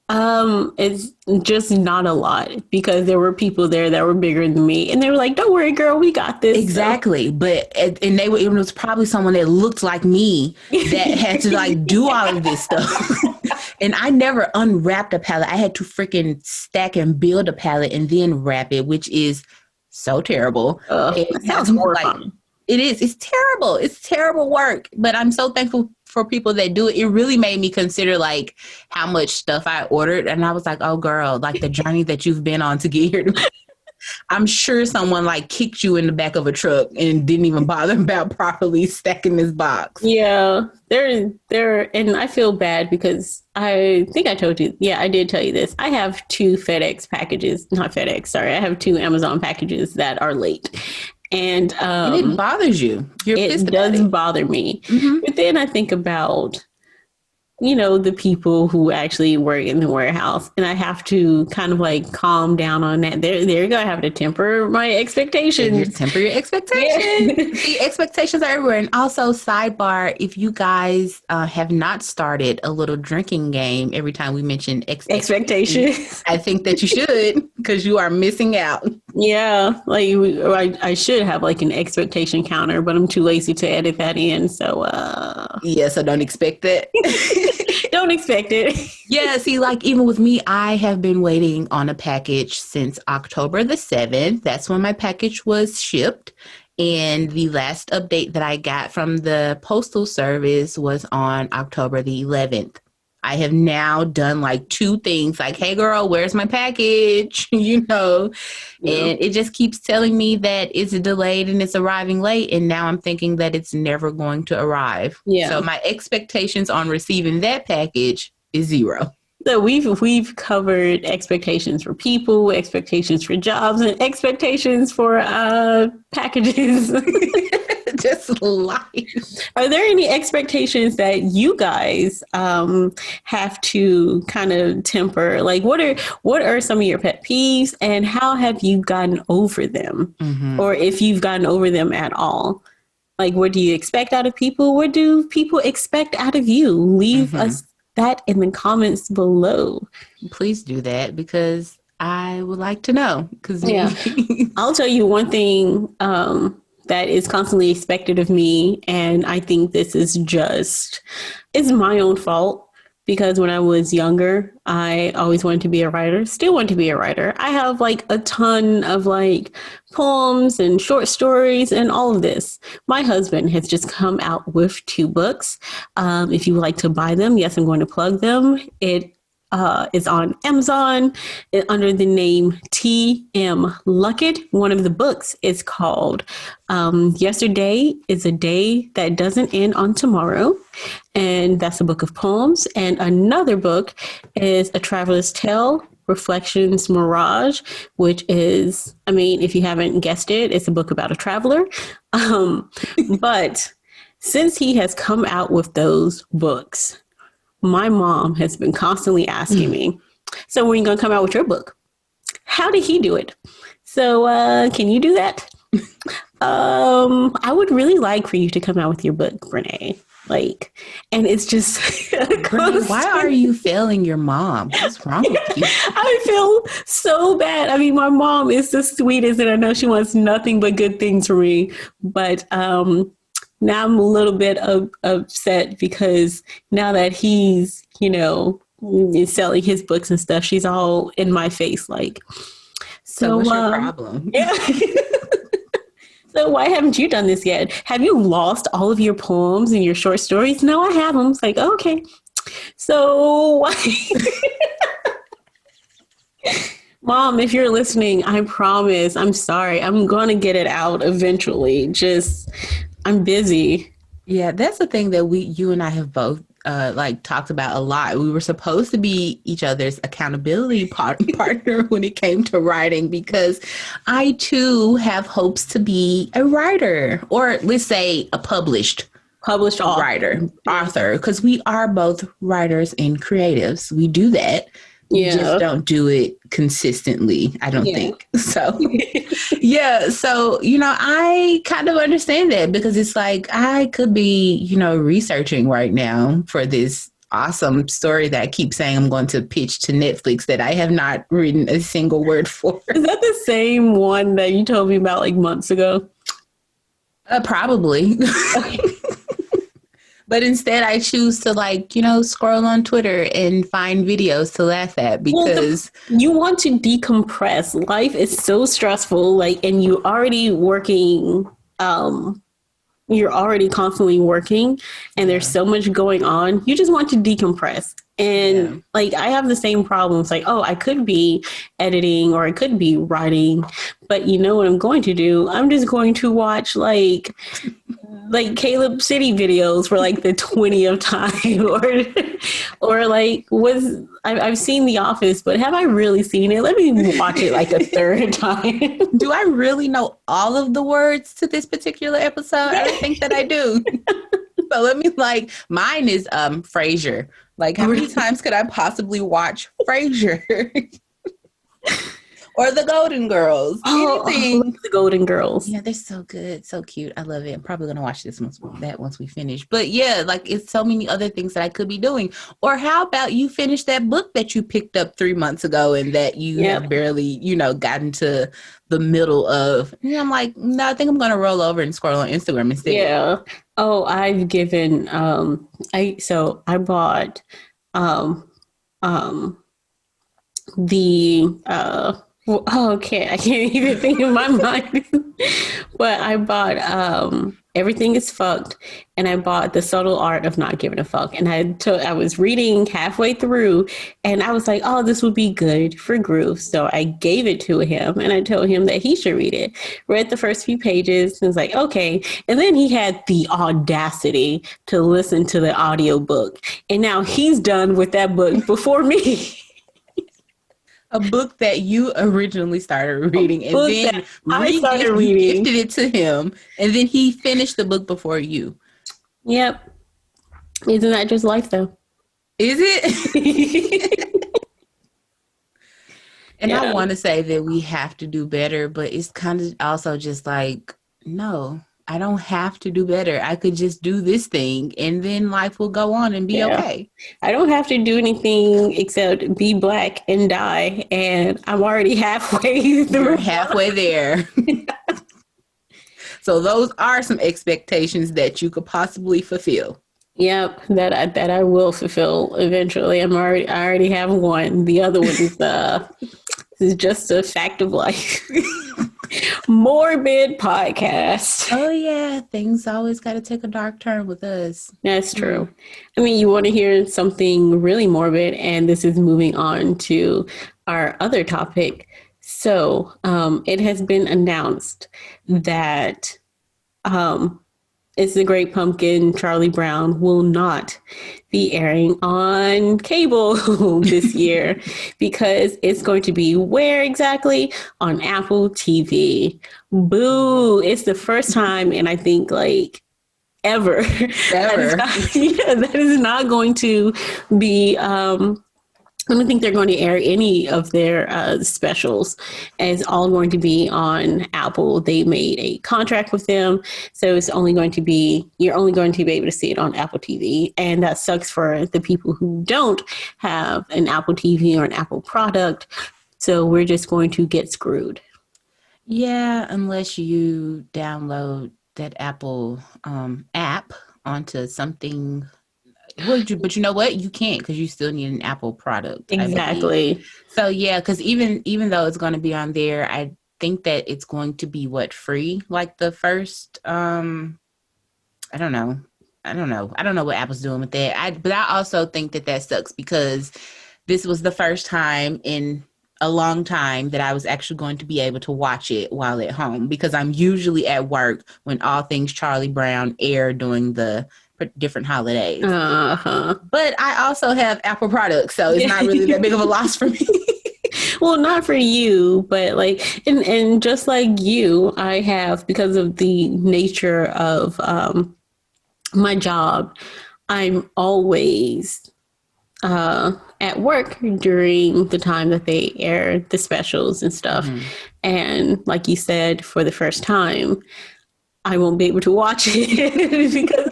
It's just not a lot because there were people there that were bigger than me, and they were like, "Don't worry, girl, we got this." Exactly, but it was probably someone that looked like me that had to like do all of this stuff. And I never unwrapped a pallet. I had to freaking stack and build a pallet and then wrap it, which is so terrible. It sounds horrifying. Like, it is. It's terrible. It's terrible work. But I'm so thankful for people that do it. It really made me consider like how much stuff I ordered. And I was like, oh girl, like the journey that you've been on to get here. I'm sure someone like kicked you in the back of a truck and didn't even bother about properly stacking this box. Yeah, and I feel bad because I think I told you. Yeah, I did tell you this. I have two FedEx packages, not FedEx, sorry. I have two Amazon packages that are late. And And it bothers you. You're pissed it about does it. bother me. Mm-hmm. But then I think about the people who actually work in the warehouse. And I have to kind of like calm down on that. There you go. I have to temper my expectations. Temper your expectations. Yeah. See, expectations are everywhere. And also, sidebar, if you guys have not started a little drinking game every time we mention Expectations. I think that you should, because you are missing out. Yeah, like I should have like an expectation counter, but I'm too lazy to edit that in. So Yeah, so don't expect that. don't expect it. Yeah, see, like even with me, I have been waiting on a package since October the 7th. That's when my package was shipped. And the last update that I got from the postal service was on October the 11th. I have now done like two things like, hey, girl, where's my package? And it just keeps telling me that it's delayed and it's arriving late. And now I'm thinking that it's never going to arrive. Yeah. So my expectations on receiving that package is zero. So we've covered expectations for people, expectations for jobs, and expectations for packages. Just life. Are there any expectations that you guys have to kind of temper? Like, what are some of your pet peeves, and how have you gotten over them, or if you've gotten over them at all? Like, what do you expect out of people? What do people expect out of you? Leave us that in the comments below. Please do that because I would like to know. Yeah, I'll tell you one thing that is constantly expected of me, and I think this is it's my own fault. Because when I was younger, I always wanted to be a writer, still want to be a writer. I have like a ton of like poems and short stories and all of this. My husband has just come out with 2 books. If you would like to buy them, yes, I'm going to plug them. It is on Amazon under the name T.M. Luckett. One of the books is called Yesterday is a Day That Doesn't End on Tomorrow. And that's a book of poems. And another book is A Traveler's Tale, Reflections Mirage, which is, I mean, if you haven't guessed it, it's a book about a traveler. But since he has come out with those books, my mom has been constantly asking me, so when are you going to come out with your book? How did he do it? So can you do that? I would really like for you to come out with your book, Brene. Like, and it's just Brene, why are you failing your mom? What's wrong with you? I feel so bad. I mean, my mom is the sweetest, and I know she wants nothing but good things for me. But now I'm a little bit upset because now that he's, is selling his books and stuff, she's all in my face. Like, so what's your problem? Yeah. So why haven't you done this yet? Have you lost all of your poems and your short stories? No, I have them. It's like, okay. So why? Mom, if you're listening, I promise, I'm sorry. I'm going to get it out eventually. I'm busy. Yeah, that's the thing that you and I have both talked about a lot. We were supposed to be each other's accountability partner when it came to writing, because I too have hopes to be a writer, or let's say a published author, because we are both writers and creatives. We do that. We just don't do it consistently, I don't think. So, So, I kind of understand that, because it's like I could be, researching right now for this awesome story that I keep saying I'm going to pitch to Netflix that I have not written a single word for. Is that the same one that you told me about like months ago? Probably. Okay. But instead, I choose to scroll on Twitter and find videos to laugh at, because you want to decompress. Life is so stressful, and you're already working you're already constantly working and there's Yeah. so much going on. You just want to decompress. Yeah. And like I have the same problems like, oh, I could be editing or I could be writing, but you know what I'm going to do? I'm just going to watch like Caleb City videos for like the 20th time or like I've seen The Office, but have I really seen it? Let me watch it like a third time. Do I really know all of the words to this particular episode? I don't think that I do. So let me mine is Frasier. Like how many times could I possibly watch Frasier? Or the Golden Girls. Oh, Anything. the Golden Girls. Yeah, they're so good, so cute. I love it. I'm probably gonna watch this once we finish. But yeah, like it's so many other things that I could be doing. Or how about you finish that book that you picked up 3 months ago and that you have barely, gotten to the middle of? And I'm like, no, I think I'm gonna roll over and scroll on Instagram instead. Yeah. Oh, I've given I bought the okay, I can't even think in my mind. But I bought Everything is Fucked, and I bought The Subtle Art of Not Giving a Fuck. And I was reading halfway through and I was like, oh, this would be good for Groove. So I gave it to him and I told him that he should read it. Read the first few pages and was like, okay. And then he had the audacity to listen to the audiobook. And now he's done with that book before me. A book that you originally started reading and then I started reading. Gifted it to him, and then he finished the book before you. Yep. Isn't that just life, though? Is it? And I want to say that we have to do better, but it's kind of also just like, no, I don't have to do better. I could just do this thing and then life will go on and be okay. I don't have to do anything except be Black and die. And I'm already halfway through. You're halfway there. So those are some expectations that you could possibly fulfill. Yep, that I will fulfill eventually. I already have one. The other one is just a fact of life. Morbid podcast. Oh yeah, things always got to take a dark turn with us. That's true. I mean, you want to hear something really morbid, and this is moving on to our other topic. So, it has been announced that It's the Great Pumpkin, Charlie Brown will not be airing on cable this year because it's going to be where exactly? On Apple TV. Boo. It's the first time, and I think ever. That is not going to be I don't think they're going to air any of their specials. It's all going to be on Apple. They made a contract with them. So you're only going to be able to see it on Apple TV. And that sucks for the people who don't have an Apple TV or an Apple product. So we're just going to get screwed. Yeah, unless you download that Apple app onto something. But you know what? You can't because you still need an Apple product. Exactly. So yeah, because even though it's going to be on there, I think that it's going to be free. Like the first, I don't know what Apple's doing with that. But I also think that sucks because this was the first time in a long time that I was actually going to be able to watch it while at home because I'm usually at work when all things Charlie Brown air during the different holidays. But I also have Apple products, so it's not really that big of a loss for me. Well, not for you, but and just like you, I have, because of the nature of my job, I'm always at work during the time that they air the specials and stuff. Mm-hmm. And like you said, for the first time, I won't be able to watch it because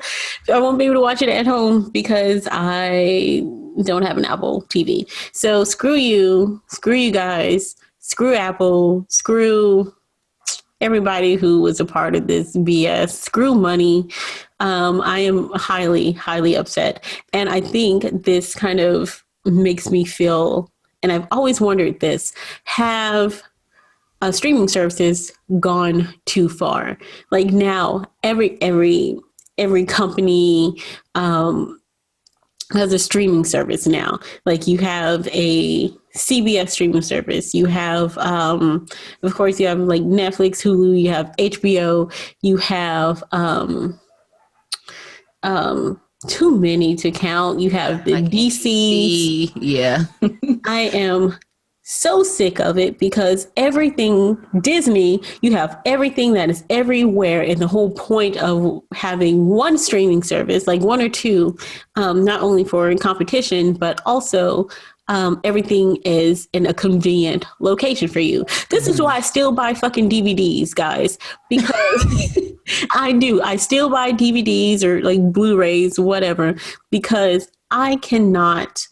I won't be able to watch it at home because I don't have an Apple TV. So screw you guys, screw Apple, screw everybody who was a part of this BS, screw money. I am highly, highly upset. And I think this kind of makes me feel, and I've always wondered this, have streaming services gone too far. Like now, every company has a streaming service now. Like you have a CBS streaming service. You have, of course, you have like Netflix, Hulu. You have HBO. You have too many to count. You have the Like DCs. NBC, yeah. I am so sick of it because everything Disney, you have everything that is everywhere. And the whole point of having one streaming service, like one or two, not only for competition, but also everything is in a convenient location for you. This is why I still buy fucking DVDs, guys, because I do. I still buy DVDs or like Blu-rays, whatever, because I cannot.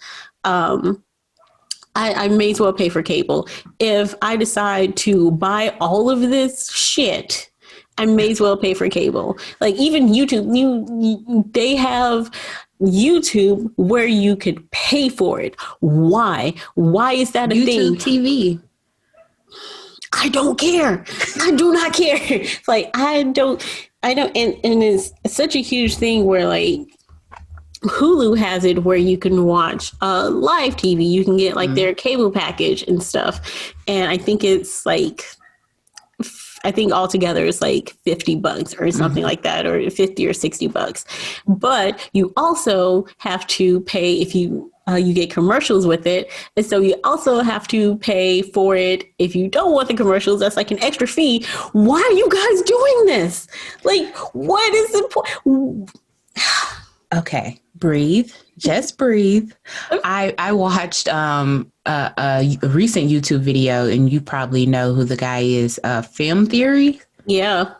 I may as well pay for cable. If I decide to buy all of this shit, I may as well pay for cable. Like even YouTube, they have YouTube where you could pay for it. Why? Why is that a YouTube thing? TV. I don't care. I do not care. Like I don't, and it's such a huge thing where like Hulu has it where you can watch live TV. You can get like their cable package and stuff. And I think it's like, I think altogether it's like $50 or something like that, or 50 or $60. But you also have to pay if you get commercials with it. And so you also have to pay for it if you don't want the commercials. That's like an extra fee. Why are you guys doing this? Like, what is the point? Okay, breathe. Just breathe. I watched a recent YouTube video, and you probably know who the guy is. Film Theory. Yeah.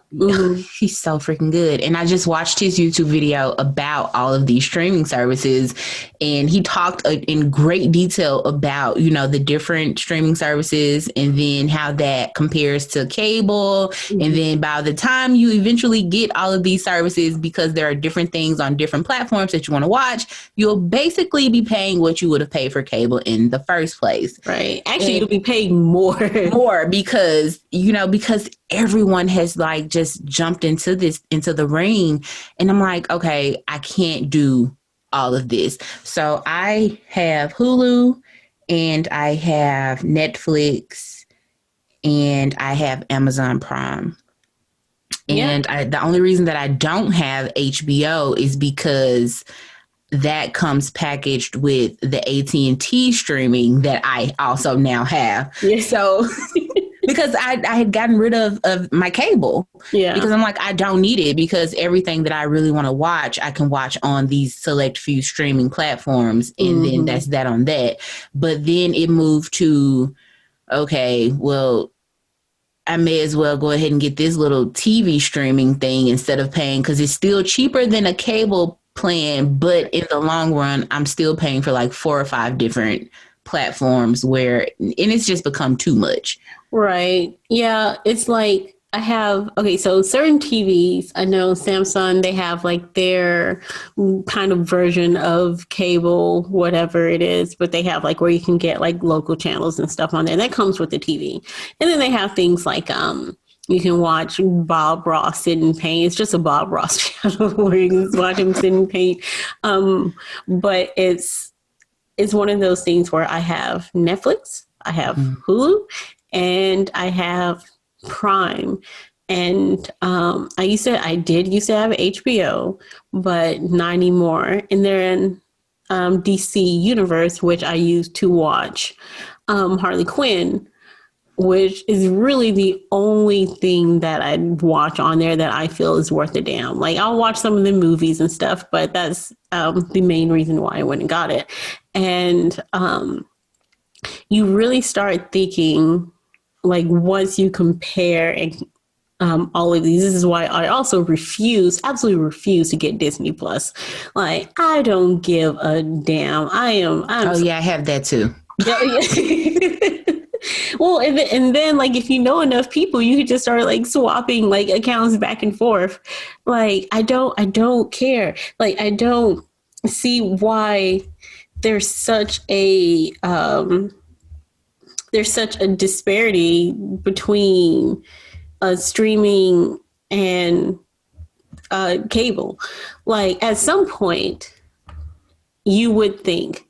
He's so freaking good. And I just watched his YouTube video about all of these streaming services. And he talked in great detail about, you know, the different streaming services and then how that compares to cable. And then by the time you eventually get all of these services, because there are different things on different platforms that you want to watch, you'll basically be paying what you would have paid for cable in the first place. Right. Actually, you'll be paying more. More because, you know, because everyone has like just jumped into the ring, and I'm like, okay, I can't do all of this. So I have Hulu and I have Netflix and I have Amazon Prime. And the only reason that I don't have HBO is because that comes packaged with the AT&T streaming that I also now have. Yeah. So because I had gotten rid of my cable. Yeah. Because I'm like, I don't need it, because everything that I really want to watch, I can watch on these select few streaming platforms. And then that's that on that. But then it moved to, okay, well, I may as well go ahead and get this little TV streaming thing instead of paying, because it's still cheaper than a cable plan. But in the long run, I'm still paying for like 4 or 5 different platforms and it's just become too much. Right. Yeah. It's like so certain TVs, I know Samsung, they have like their kind of version of cable, whatever it is, but they have like where you can get like local channels and stuff on there. That comes with the TV. And then they have things like, you can watch Bob Ross sit and paint. It's just a Bob Ross channel where you can watch him sit and paint. But it's one of those things where I have Netflix, I have Hulu, and I have Prime. And I did used to have HBO, but not anymore. And then DC Universe, which I used to watch Harley Quinn, which is really the only thing that I watch on there that I feel is worth a damn. Like I'll watch some of the movies and stuff, but that's the main reason why I went and got it. And you really start thinking, like, once you compare and all of these, this is why I also absolutely refuse to get Disney Plus. Like, I don't give a damn. Oh yeah, I have that too. Well, and then like if you know enough people, you could just start like swapping like accounts back and forth. Like I don't care. Like I don't see why there's such a there's such a disparity between streaming and cable. Like at some point, you would think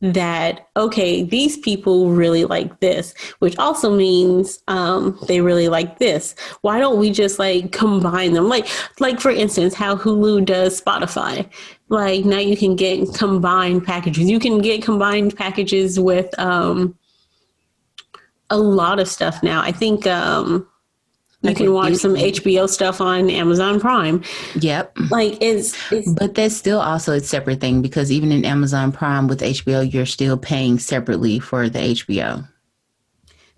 that, okay, these people really like this, which also means they really like this. Why don't we just like combine them? Like for instance, how Hulu does Spotify. Like now you can get combined packages. You can get combined packages with a lot of stuff now. I think you Like can with watch some Disney. HBO stuff on Amazon Prime. Yep. Like it's But that's still also a separate thing because even in Amazon Prime with HBO, you're still paying separately for the HBO.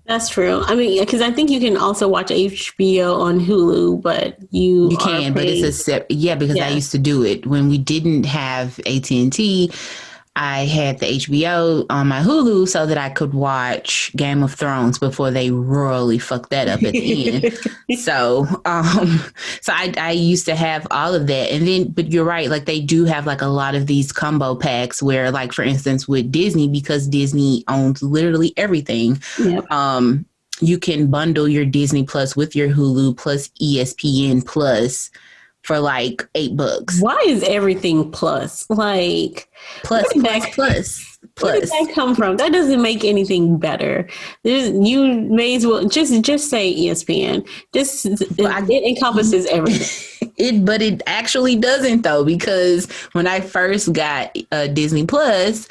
that's true. I mean, because I think you can also watch HBO on Hulu, but you You are can, but it's a paying. yeah, because I Yeah. used to do it when we didn't have AT&T. I had the HBO on my Hulu so that I could watch Game of Thrones before they royally fucked that up at the end. So, I used to have all of that, and then, but you're right, like they do have like a lot of these combo packs where, like for instance, with Disney, because Disney owns literally everything. Yep. You can bundle your Disney Plus with your Hulu plus ESPN Plus for like $8. Why is everything plus? Like, where Plus, did plus, that plus, where did plus. that come from? That doesn't make anything better. You may as well just say ESPN. This But it encompasses everything. but it actually doesn't though, because when I first got Disney Plus,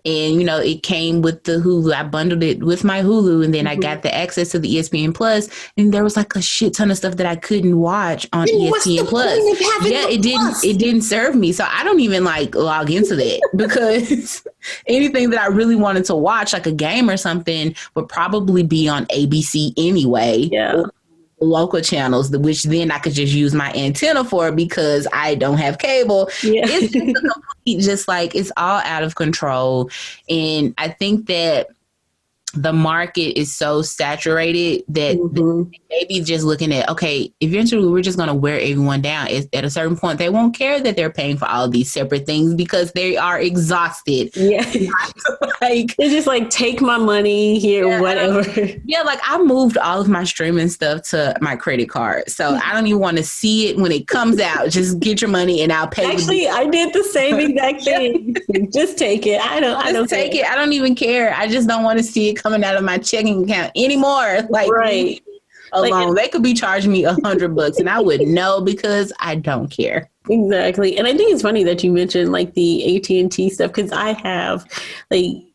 and it came with the Hulu, I bundled it with my Hulu, and then I Mhm. got the access to the ESPN Plus, and there was like a shit ton of stuff that I couldn't watch on Then what's the ESPN Plus. point of having Yeah, the it plus? didn't serve me, so I don't even like log into that because anything that I really wanted to watch, like a game or something, would probably be on ABC anyway, Yeah. or local channels, which then I could just use my antenna for because I don't have cable. Yeah. It's just a complete, just like it's all out of control. And I think that the market is so saturated that hmm maybe just looking at, okay, eventually we're just going to wear everyone down. At a certain point, they won't care that they're paying for all of these separate things because they are exhausted. Yeah. Like, It's just like take my money here, yeah, whatever. yeah, like I moved all of my streaming stuff to my credit card. So I don't even want to see it when it comes out. Just get your money and I'll pay Actually, I did the same exact thing. Just take it. I don't take care. it. I don't even care. I just don't want to see it coming out of my checking account anymore. Like, leave Right. me Like alone. They could be charging me $100 and I would know because I don't care. exactly. And I think it's funny that you mentioned like the AT&T stuff because like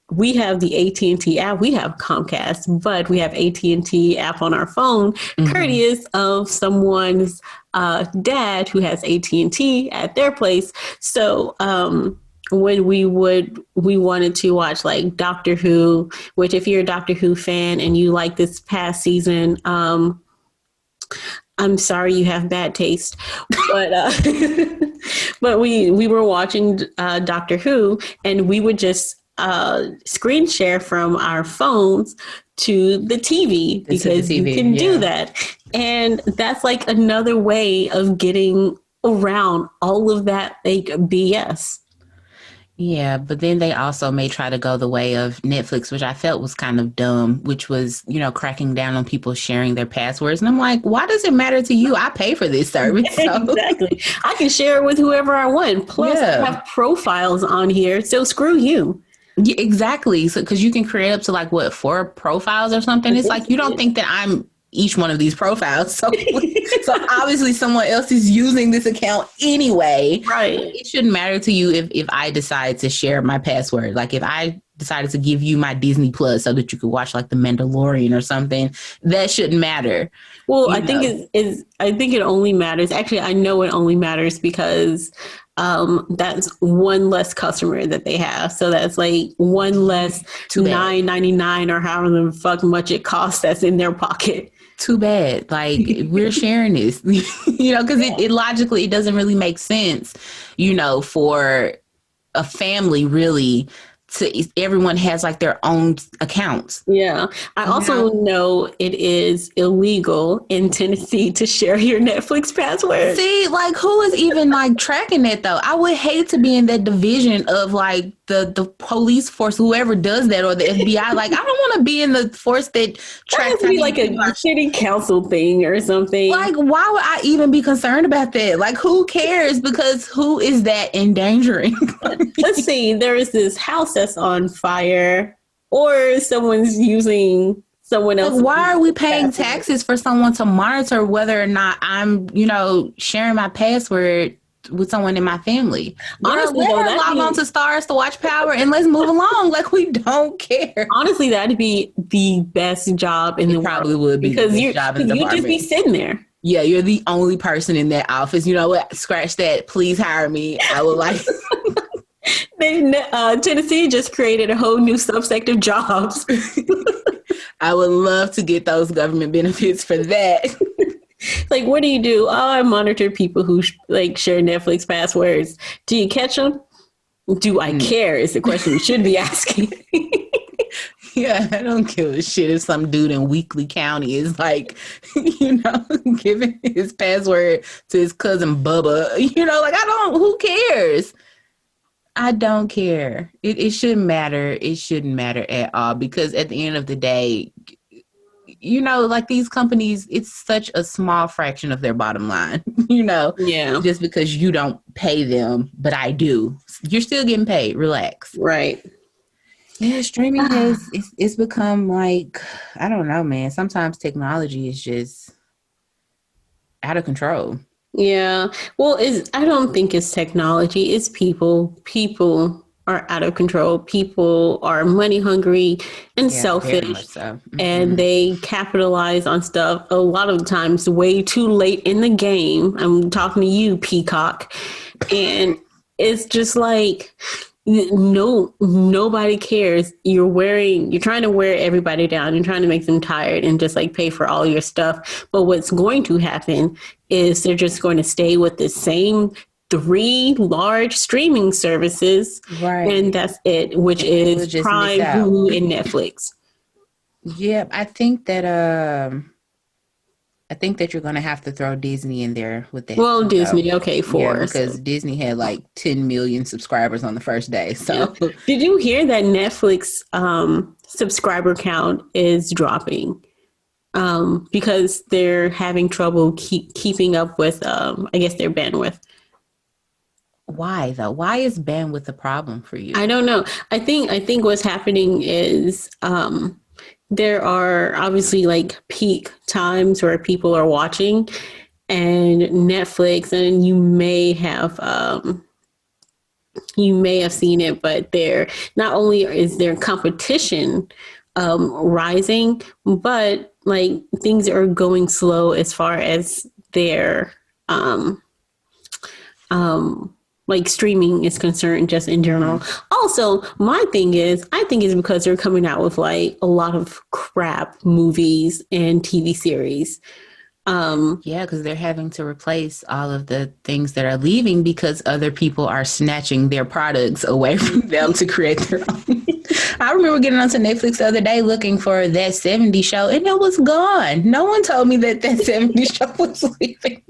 we have the AT&T app. We have Comcast, but we have AT&T app on our phone, Mm-hmm. courteous of someone's dad who has AT&T at their place. So when we wanted to watch like Doctor Who, which if you're a Doctor Who fan and you like this past season, I'm sorry you have bad taste, but but we were watching Doctor Who, and we would just screen share from our phones to the TV To the because you TV, can do yeah. that, and that's like another way of getting around all of that like BS. Yeah, but then they also may try to go the way of Netflix, which I felt was kind of dumb, which was, cracking down on people sharing their passwords. And I'm like, why does it matter to you? I pay for this service. So, Exactly. I can share it with whoever I want. Plus, I yeah. have profiles on here, so screw you. Yeah, exactly. So, because you can create up to like what, 4 profiles or something. It's like you don't think that I'm each one of these profiles. So, obviously someone else is using this account anyway. Right. It shouldn't matter to you if I decide to share my password. Like if I decided to give you my Disney Plus so that you could watch like The Mandalorian or something, that shouldn't matter. Well, You I think know. I think it only matters. Actually, I know it only matters because that's one less customer that they have. So that's like one less Too bad. $9.99 or however the fuck much it costs that's in their pocket. Too bad. Like we're sharing this, because it logically it doesn't really make sense, for a family really everyone has like their own accounts. Yeah. I You also know? know it is illegal in Tennessee to share your Netflix password. See, like, who is even like tracking that though? I would hate to be in that division of like the police force, whoever does that, or the FBI. Like, I don't want to be in the force that That has tracks to how be many like a people are. city council thing or something. Like, why would I even be concerned about that? Like, who cares? Because who is that endangering? Let's see, there is this house that's on fire, or someone's using someone Like, else's why are we paying password. taxes for someone to monitor whether or not I'm, sharing my password with someone in my family? Girl, Honestly, let though, her log on to Stars to watch Power and let's move along. Like, we don't care. that'd be the best job in the It probably world would be the because best job in the you just be department. sitting there. Yeah, you're the only person in that office. You know what? Scratch that. Please hire me. I would like. Tennessee just created a whole new subsect of jobs. I would love to get those government benefits for that. Like, what do you do? Oh, I monitor people who like share Netflix passwords. Do you catch them? Do I care? Is the question you should be asking. Yeah, I don't give a shit if some dude in Weakley County is like, giving his password to his cousin Bubba. Like, I don't, who cares? I don't care. It shouldn't matter. It shouldn't matter at all because at the end of the day, like these companies, it's such a small fraction of their bottom line, Yeah, just because you don't pay them, but I do. You're still getting paid. Relax. right. Yeah, streaming it's become like, I don't know, man. Sometimes technology is just out of control. Yeah. Well, I don't think it's technology. It's people. People are out of control. People are money hungry and Yeah, very selfish, much so. and Mm-hmm. they capitalize on stuff a lot of times way too late in the game. I'm talking to you, Peacock, and it's just like no, nobody cares. You're trying to wear everybody down. You're trying to make them tired and just like pay for all your stuff. But what's going to happen is they're just going to stay with the same three large streaming services, and Right. that's it, which And we'll is just miss Prime, out. Hulu, and Netflix. Yeah, I think that you're gonna have to throw Disney in there with that Well, too, though. Disney, okay, Yeah, four. because So, Disney had like 10 million subscribers on the first day. yeah. So Did you hear that Netflix subscriber count is dropping? Because they're having trouble keeping up with, I guess, their bandwidth. why though? Why is bandwidth a problem for I you? don't know. I think what's happening is there are obviously like peak times where people are watching, and Netflix, and you may have seen it, but there not only is their competition rising, but like things are going slow as far as their um, like streaming is concerned, just in general. Mm. Also, my thing is, I think it's because they're coming out with like a lot of crap movies and TV series. Yeah, because they're having to replace all of the things that are leaving because other people are snatching their products away from them to create their own. I remember getting onto Netflix the other day looking for that 70 show and it was gone. No one told me that 70 show was leaving.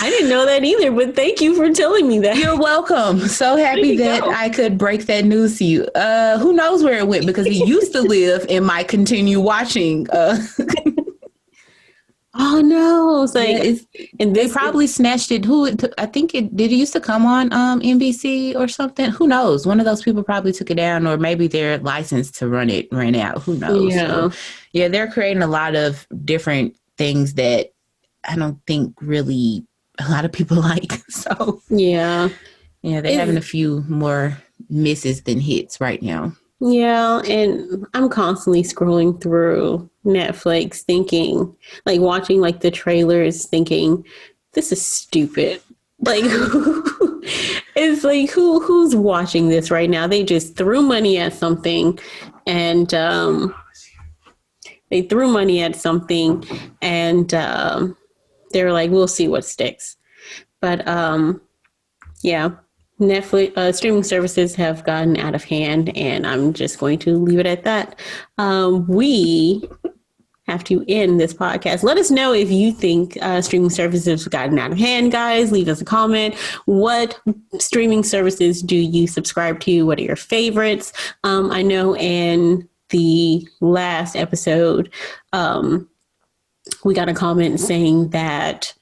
I didn't know that either, but thank you for telling me that. You're welcome. So Where did happy it that go? I could break that news to you. Who knows where it went because it used to live and might continue watching. Oh no! It's Yeah, like, it's and they this, probably snatched it. I think it did. It used to come on NBC or something. Who knows? One of those people probably took it down, or maybe their license to run it ran out. Who knows? So, yeah, yeah, they're creating a lot of different things that I don't think really a lot of people like. So, yeah. yeah, they're having a It's few more misses than hits right now. Yeah, and I'm constantly scrolling through Netflix thinking, like watching like the trailers thinking, this is stupid. Like it's like who's watching this right now? They just threw money at something, and they threw money at something, and they're like, we'll see what sticks. But yeah. Netflix streaming services have gotten out of hand, and I'm just going to leave it at that. We have to end this podcast. Let us know if you think streaming services have gotten out of hand, guys. Leave us a comment. What streaming services do you subscribe to? What are your favorites? I know in the last episode, we got a comment saying that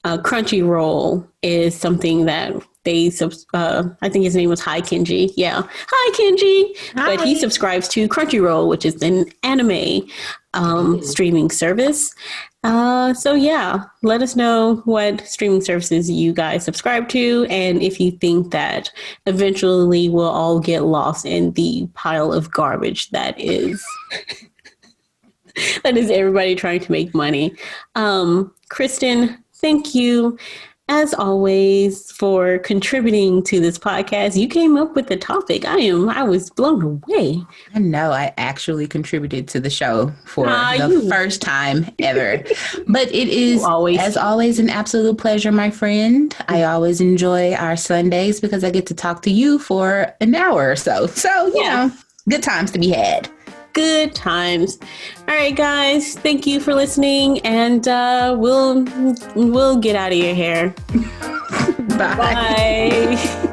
Crunchyroll is something that I think his name was Hi Kenji. Yeah. Hi Kenji. Hi. But he subscribes to Crunchyroll, which is an anime streaming service. So yeah, let us know what streaming services you guys subscribe to, and if you think that eventually we'll all get lost in the pile of garbage that is everybody trying to make money. Kristen, thank you as always for contributing to this podcast. You came up with the topic. I was blown away. I know I actually contributed to the show for the first time ever. But it is, as always, an absolute pleasure, my friend. I always enjoy our Sundays because I get to talk to you for an hour or so. So, you know, good times to be had. Good times. All right, guys. Thank you for listening, and we'll get out of your hair. Bye. Bye.